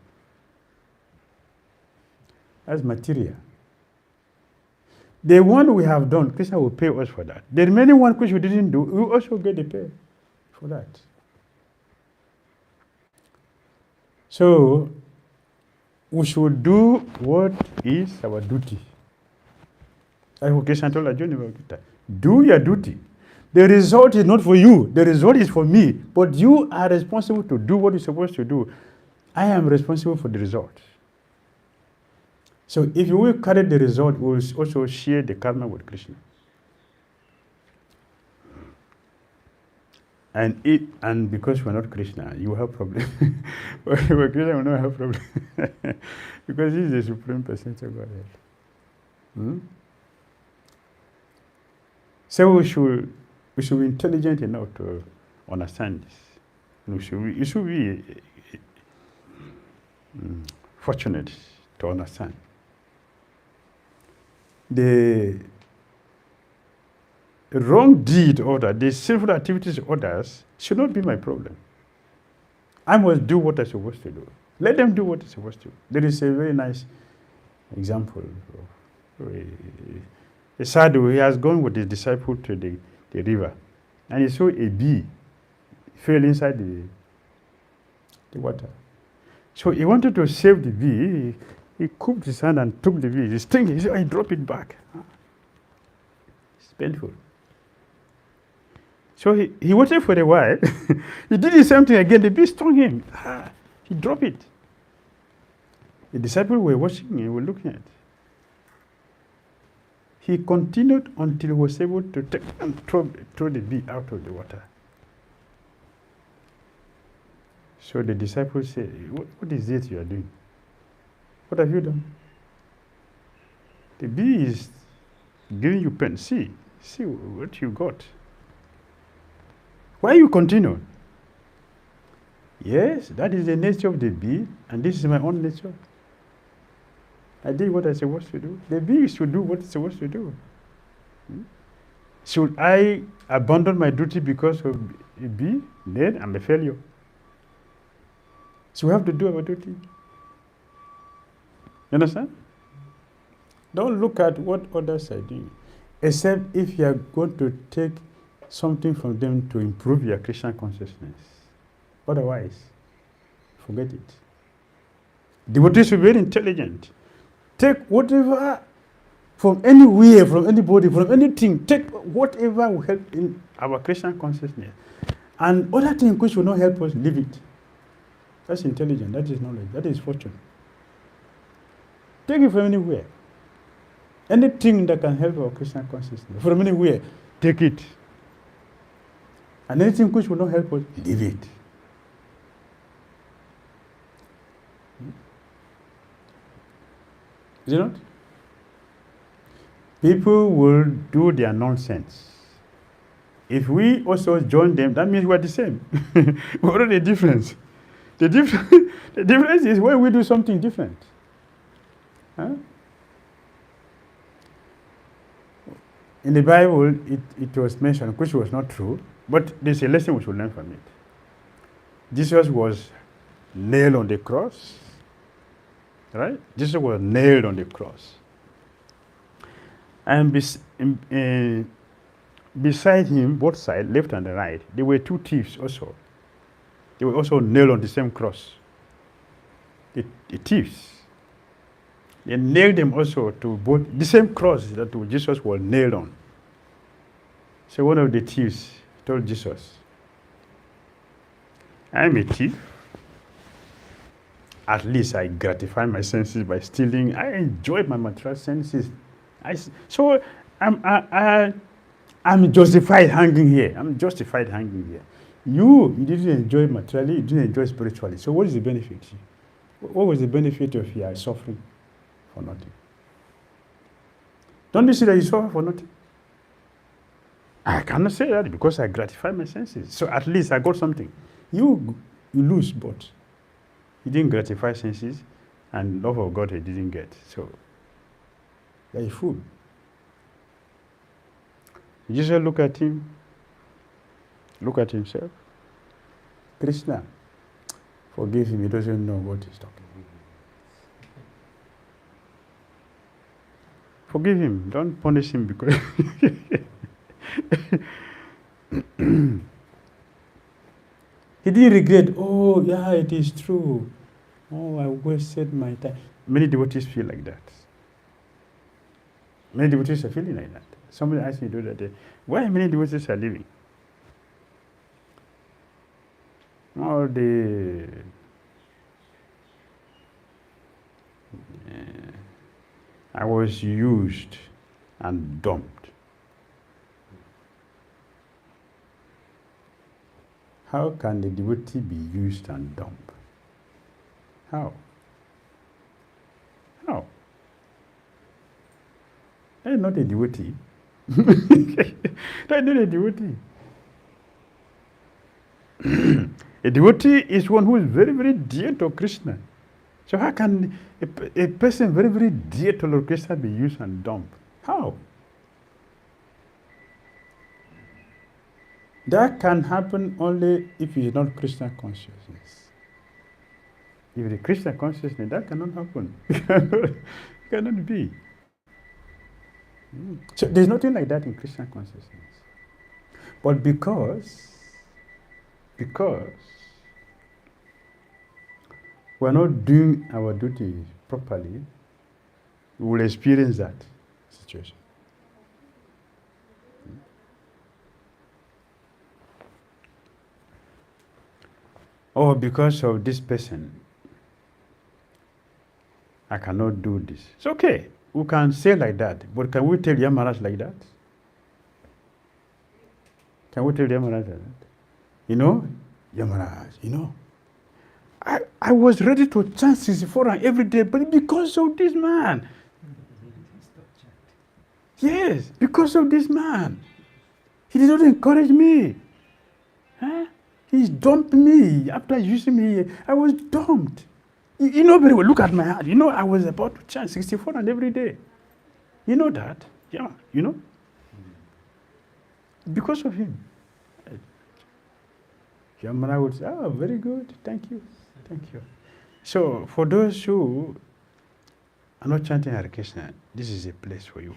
Speaker 1: That's material. The one we have done, Krishna will pay us for that. The remaining one which we didn't do, we will also get the pay for that. So, we should do what is our duty. That's what Krishna told Arjuna. Do your duty. The result is not for you. The result is for me. But you are responsible to do what you're supposed to do. I am responsible for the result. So if you will carry the result, we will also share the karma with Krishna. And because we're not Krishna, you have problem. But Krishna will not have problem. Because he is the supreme personality of Godhead. So we should be intelligent enough to understand this. We should be fortunate to understand. The wrong deed or the sinful activities of others should not be my problem. I must do what I'm supposed to do. Let them do what they're supposed to do. There is a very nice example of a sadhu. He has gone with his disciple to the river, and he saw a bee fell inside the water. So he wanted to save the bee. He cooked his hand and took the bee. He stung it. He said, I drop it back. It's painful. So he waited for a while. He did the same thing again. The bee stung him. He dropped it. The disciples were watching and were looking at it. He continued until he was able to take and throw the bee out of the water. So the disciples said, what is it you are doing? What have you done? The bee is giving you pain. See what you got. Why you continue? Yes, that is the nature of the bee, and this is my own nature. I did what I was supposed to do. The bee should do what it's supposed to do. Should I abandon my duty because of a bee? Then I'm a failure. So we have to do our duty. You understand? Don't look at what others are doing, except if you are going to take something from them to improve your Krishna consciousness. Otherwise, forget it. Devotees should be very intelligent. Take whatever from anywhere, from anybody, from anything. Take whatever will help in our Krishna consciousness. And other things which will not help us, leave it. That's intelligence. That is knowledge. That is fortune. Take it from anywhere. Anything that can help our Krishna consciousness, from anywhere, take it. And anything which will not help us, leave it. Is it not? People will do their nonsense. If we also join them, that means we are the same. What are the difference? The difference is when we do something different. Huh? In the Bible, it was mentioned, which was not true, but there's a lesson we should learn from it. Jesus was nailed on the cross. Right? Jesus was nailed on the cross. And beside him, both sides, left and right, there were two thieves also. They were also nailed on the same cross. The thieves. They nailed them also to both the same cross that Jesus was nailed on. So one of the thieves told Jesus, I'm a thief. At least I gratify my senses by stealing. I enjoy my material senses. So I'm justified hanging here. I'm justified hanging here. You didn't enjoy materially, you didn't enjoy spiritually. So what is the benefit? What was the benefit of your suffering for nothing? Don't you see that you suffer for nothing? I cannot say that because I gratify my senses. So at least I got something. You lose both. He didn't gratify senses, and love of God he didn't get. So you're a fool. Jesus look at him, look at himself. Krishna, forgive him, he doesn't know what he's talking about. Forgive him, don't punish him because he didn't regret, oh yeah, it is true. Oh, I wasted my time. Many devotees feel like that. Many devotees are feeling like that. Somebody asked me the other day, why many devotees are leaving? Oh, I was used and dumped. How can the devotee be used and dumped? How? How? That is not a devotee. That is not a devotee. A devotee is one who is very, very dear to Krishna. So how can a person very, very dear to Lord Krishna be used and dumped? How? That can happen only if it is not Krishna consciousness. If it is Krishna consciousness, that cannot happen. Cannot be. So there's nothing like that in Krishna consciousness. But because we are not doing our duty properly, we will experience that situation. Oh, because of this person, I cannot do this. It's okay. We can say like that, but can we tell Yamaraj like that? Can we tell Yamaraj like that? You know, Yamaraj, I was ready to chant 64 and every day, but because of this man. Yes, because of this man. He did not encourage me. Huh? He dumped me after using me. I was dumped. You know very well, look at my heart. I was about to chant 64 and every day. You know that? Yeah, Because of him. Yamana would say, oh, very good, thank you. So, for those who are not chanting Hare Krishna, this is a place for you.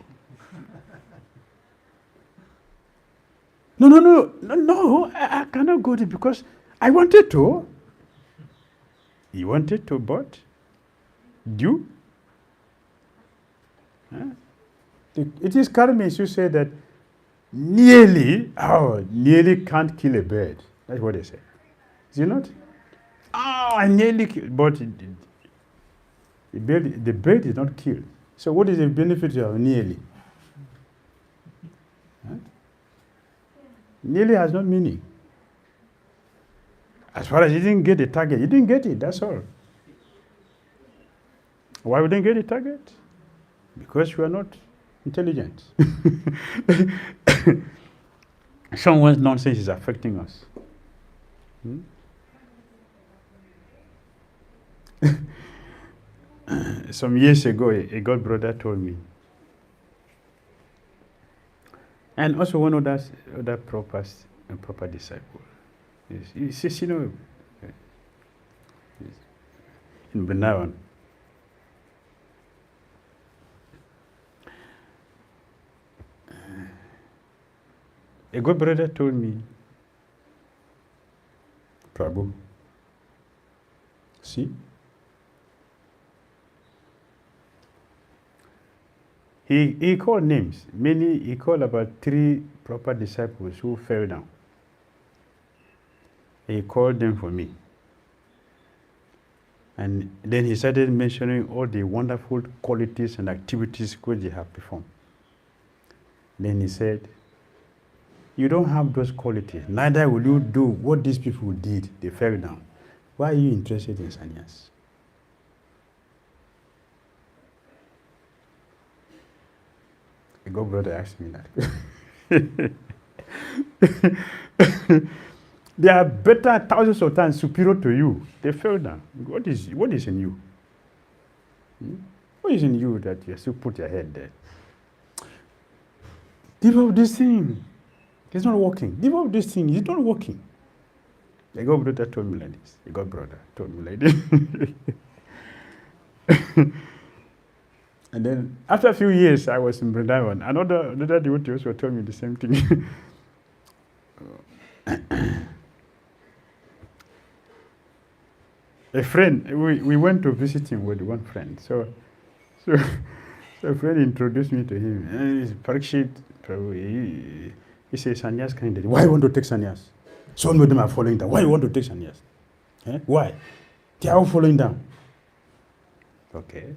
Speaker 1: No, I cannot go there because I wanted to. You wanted to, but you? Huh? It is karmis who say that nearly can't kill a bird. That's what they say. Is it not? I nearly killed, but the bird is not killed. So what is the benefit of nearly? Huh? Nearly has no meaning. As far as you didn't get the target, you didn't get it, that's all. Why we didn't get the target? Because you are not intelligent. Someone's nonsense is affecting us. Some years ago, a God brother told me, and also one of other proper disciple. He says, in Benawan, a good brother told me, Prabhu, see, he called names. He called about 3 proper disciples who fell down. He called them for me. And then he started mentioning all the wonderful qualities and activities which they have performed. Then he said, you don't have those qualities. Neither will you do what these people did. They fell down. Why are you interested in sannyas? A God brother asked me that. They are better thousands of times superior to you. They fell down. What is in you? What is in you that you still put your head there? Give up this thing. It's not working. Give up this thing. It's not working. A God brother told me like this. A God brother told me like this. And then after a few years, I was in Vrindavan. Another devotee also told me the same thing. A friend, we went to visit him with one friend. So a friend introduced me to him. He's Parikshit. He says, sannyas kind of. Why you want to take sannyas? Some of them are falling down. Why you want to take sannyas? Why? They are all falling down. Okay.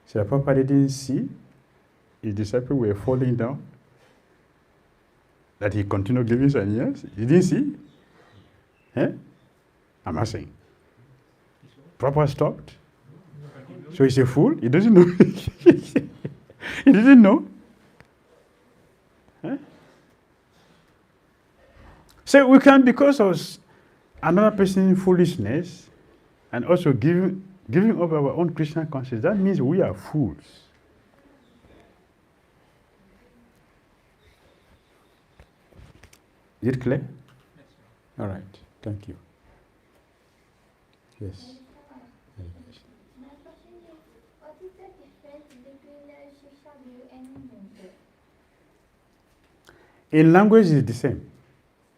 Speaker 1: So the Papa didn't see his disciples were falling down, that he continued giving sannyas. He didn't see? I'm asking. Papa stopped. So he's a fool? He doesn't know. He didn't know. So we can, because of another person's foolishness, and also giving up our own Krishna consciousness, that means we are fools. Is it clear?
Speaker 2: Yes,
Speaker 1: All right. Thank you. Yes.
Speaker 4: My question is, what is the difference between the 𝐶𝐸𝐴 and mental?
Speaker 1: In language, it's the same.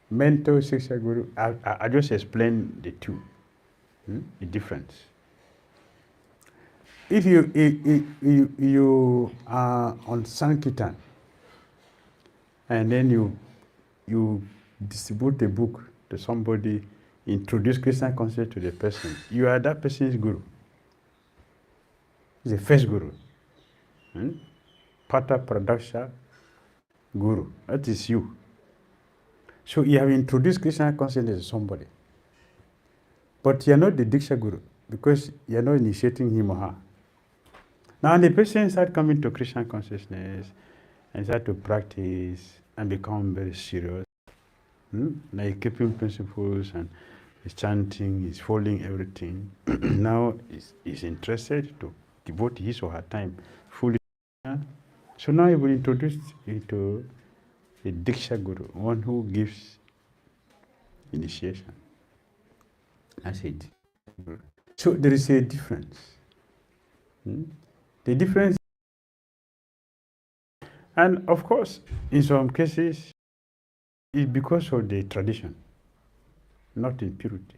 Speaker 1: Mental, Shiksha Guru. I just explained the two. The difference. If you are on Sankirtan, and then you distribute a book to somebody, introduce Krishna consciousness to the person, you are that person's guru. He's the first guru. Pata Pradaksha Guru. That is you. So you have introduced Krishna consciousness to somebody. But you are not the Diksha Guru, because you are not initiating him or her. Now the person start coming to Krishna consciousness and start to practice and become very serious. Like keeping principles and he's chanting, he's following everything. Now he's interested to devote his or her time fully. So now he will introduce you to a Diksha Guru, one who gives initiation. That's it. So there is a difference. The difference, and of course, in some cases, it's because of the tradition, not in purity,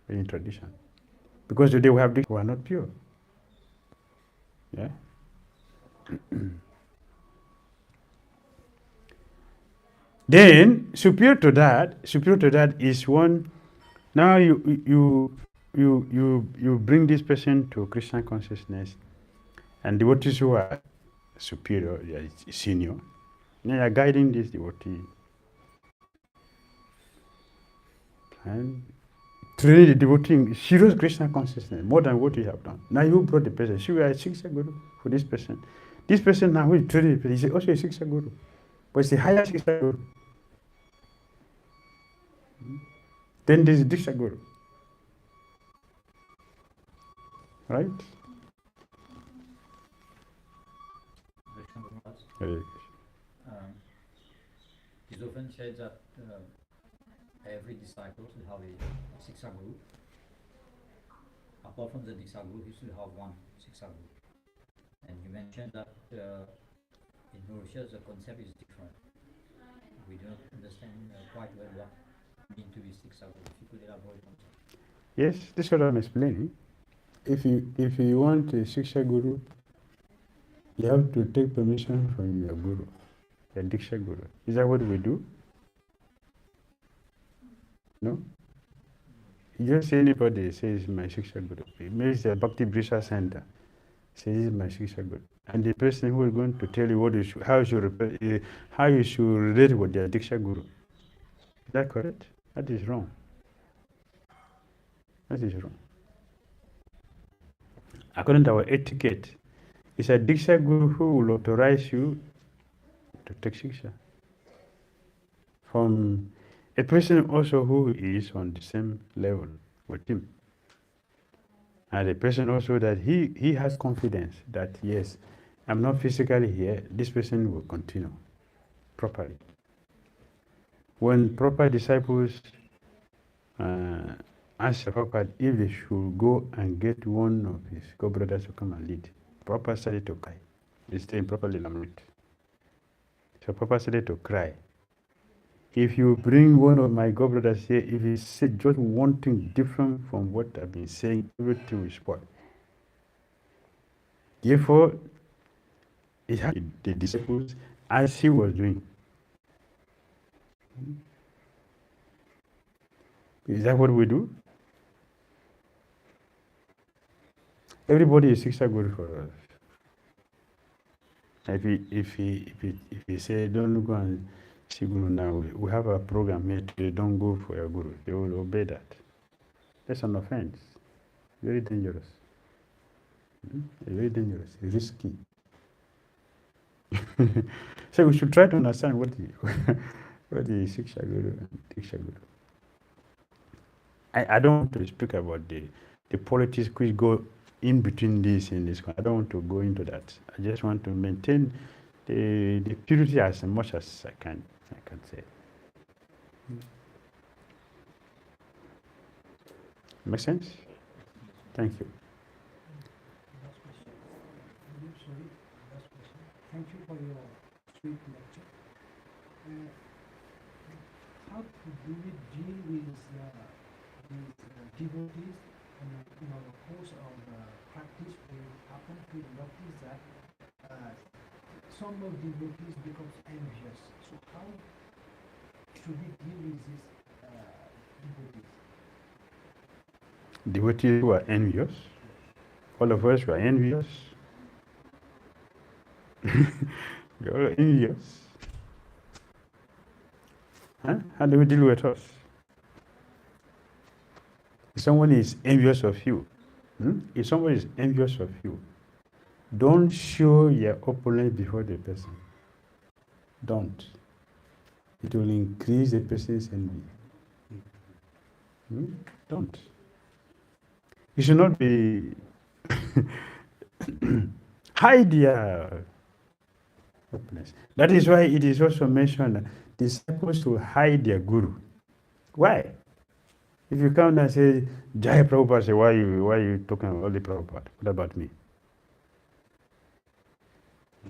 Speaker 1: but in tradition. Because today we have Diksha who are not pure. Yeah. Then superior to that is one. Now you bring this person to Krishna consciousness, and devotees who are superior, senior, now you are guiding this devotee and training the devotee in serious Krishna consciousness more than what you have done. Now you brought the person. So you are a Shiksha Guru for this person. This person now who is training the person, he's also a Shiksha Guru, but it's a higher Shiksha Guru. Then there is Diksha Guru. Right?
Speaker 5: It's often said that every disciple should have a Shiksha Guru. Apart from the Diksha Guru, he should have one Shiksha Guru. And you mentioned that in Mauritius, the concept is different. We do not understand quite well what it means to be Siksha Guru. If you could elaborate on that.
Speaker 1: Yes, this is what I'm explaining. If you want a Siksha Guru, you have to take permission from your Guru, your Diksha Guru. Is that what we do? No? You just say anybody says my Siksha Guru. Maybe it's a Bhakti Dhira Center. Says this is my Siksha Guru. And the person who is going to tell you how you should relate with their Diksha Guru. Is that correct? That is wrong. That is wrong. According to our etiquette, it's a Diksha Guru who will authorize you to take Siksha from a person also who is on the same level with him. And a person also that he has confidence that, yes, I'm not physically here, this person will continue properly. When proper disciples ask Prabhupada if they should go and get one of his co-brothers to come and lead, Prabhupada started to cry. He's staying properly lament. So Prabhupada started to cry. If you bring one of my co-brothers here, if he said just one thing different from what I've been saying, everything will spoil. Therefore, it had the disciples as he was doing. Is that what we do? Everybody is Siksha Guru for us. If he say don't go and see Guru now, we have a program here today, don't go for your Guru. They will obey that. That's an offense. Very dangerous. Very dangerous. Risky. So we should try to understand what is Siksha Guru and Diksha Guru. I don't want to speak about the politics which go in between this and this. I don't want to go into that. I just want to maintain the purity as much as I can say. Make sense? Thank you.
Speaker 6: Last question. Sorry, last question. Thank you for your sweet lecture. How do we deal with these devotees? And in our course of practice, we happen to notice that some of devotees becomes envious. So how should we deal with these devotees?
Speaker 1: Devotees who are envious. All of us who are envious. You're all envious. Huh? How do we deal with us? If someone is envious of you, if someone is envious of you, don't show your opponent before the person. Don't. It will increase the person's envy. Don't. You should not be hide your openness. That is why it is also mentioned that disciples will hide their guru. Why? If you come and say, Jai Prabhupada, say, why are you talking about only Prabhupada? What about me?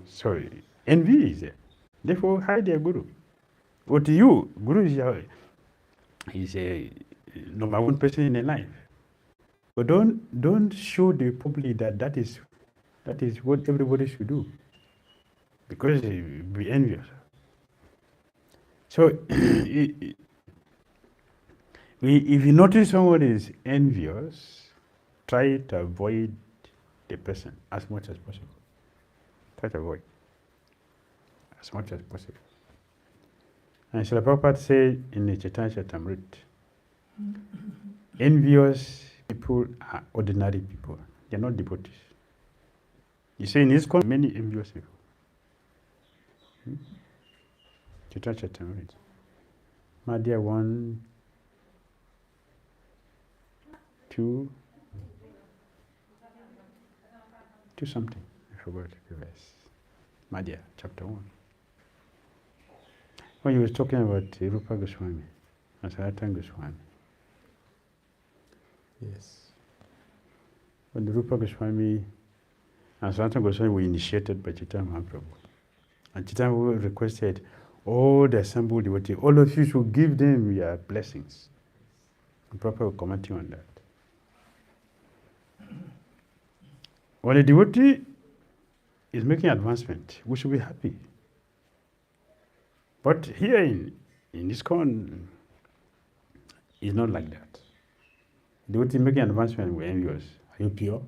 Speaker 1: So, envy is there. Therefore, hide their guru. What to you, guru is a number one person in their life. But don't show the public that is what everybody should do. Because they will be envious. So, if you notice someone is envious, try to avoid the person as much as possible. Try to avoid as much as possible. And Srila Prabhupada said in the 𝐂𝐡𝐴𝐴 Charitamrita, envious people are ordinary people. They are not devotees. You see in ISKCON, many envious people. 𝐂𝐡𝐴𝐴 Charitamrita. Madhya 1, 2 something. I forgot the verse. Madhya, chapter 1. When he was talking about Rupa Goswami and Sanatana Goswami. Yes. When the Rupa Goswami and Sanatana Goswami were initiated by Chaitanya Mahaprabhu, And Chaitanya requested all the assembled devotees, all of you should give them your blessings. And Prabhupada commenting on that. When a devotee is making advancement, we should be happy. But here in ISKCON, it's not like that. Devotee making advancement, we're envious. Are you pure?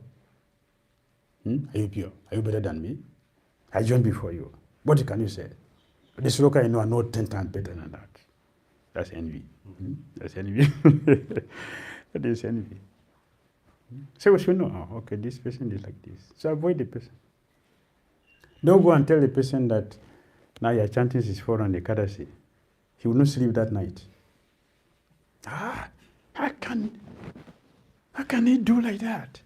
Speaker 1: Are you pure? Are you better than me? I joined before you. What can you say? The sloka I know 10 times better than that. That's envy. That's envy. That is envy. So we should know, oh, okay, this person is like this. So avoid the person. Don't go and tell the person that now your chanting is 4 on the Ekadasi. He will not sleep that night. How can he do like that?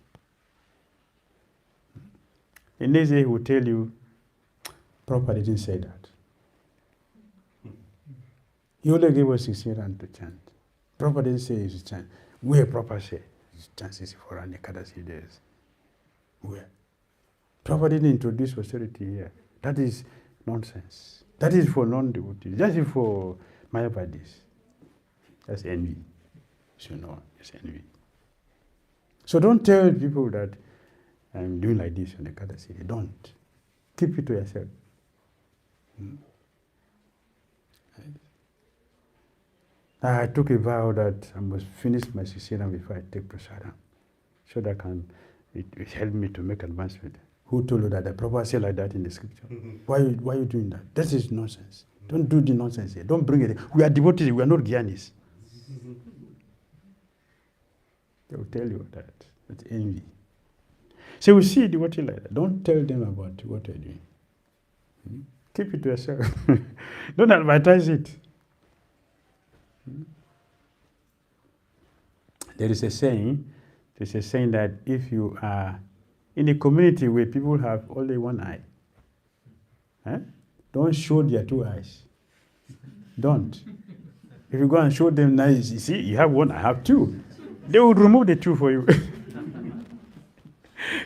Speaker 1: The next day he will tell you, Prabhupada didn't say that. He only gave us 16 rand to chant. Prabhupada didn't say he should chant. Where Prabhupada say his chant 64 rand Ekadasi days? Where? Prabhupada didn't introduce austerity here. That is nonsense. That is for non-devotees. That is for Mayavadis. That's envy. You know, it's envy. So don't tell people that I'm doing like this on the Ekadasi. Don't. Keep it to yourself. I took a vow that I must finish my Sisira before I take prasadam, so that it help me to make advancement. Who told you that? The Prabhupada said like that in the scripture. Why are you doing that? This is nonsense. Don't do the nonsense here. Don't bring it. We are devotees. We are not Gyanis. They will tell you that. That's envy. So we see devotee like that. Don't tell them about what you're doing. Keep it to yourself. Don't advertise it. There is a saying that if you are in a community where people have only one eye, don't show their 2 eyes. Don't. If you go and show them nice, you see, you have one, I have 2. They will remove the 2 for you.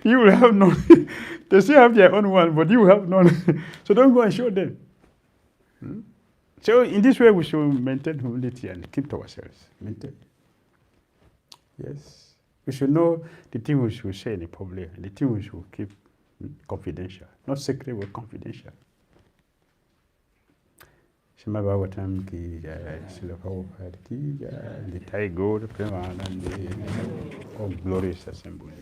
Speaker 1: You will have none. They still have their own one, but you will have none. So don't go and show them. So in this way, we should maintain humility and keep to ourselves. Maintain. Yes. We should know the thing we should say in the public and the thing we should keep confidential. Not secret, but confidential. Shema Bhagavatam ki jai, Srila Prabhupada ki jai, the Thai God, Premanand, all glorious assembly.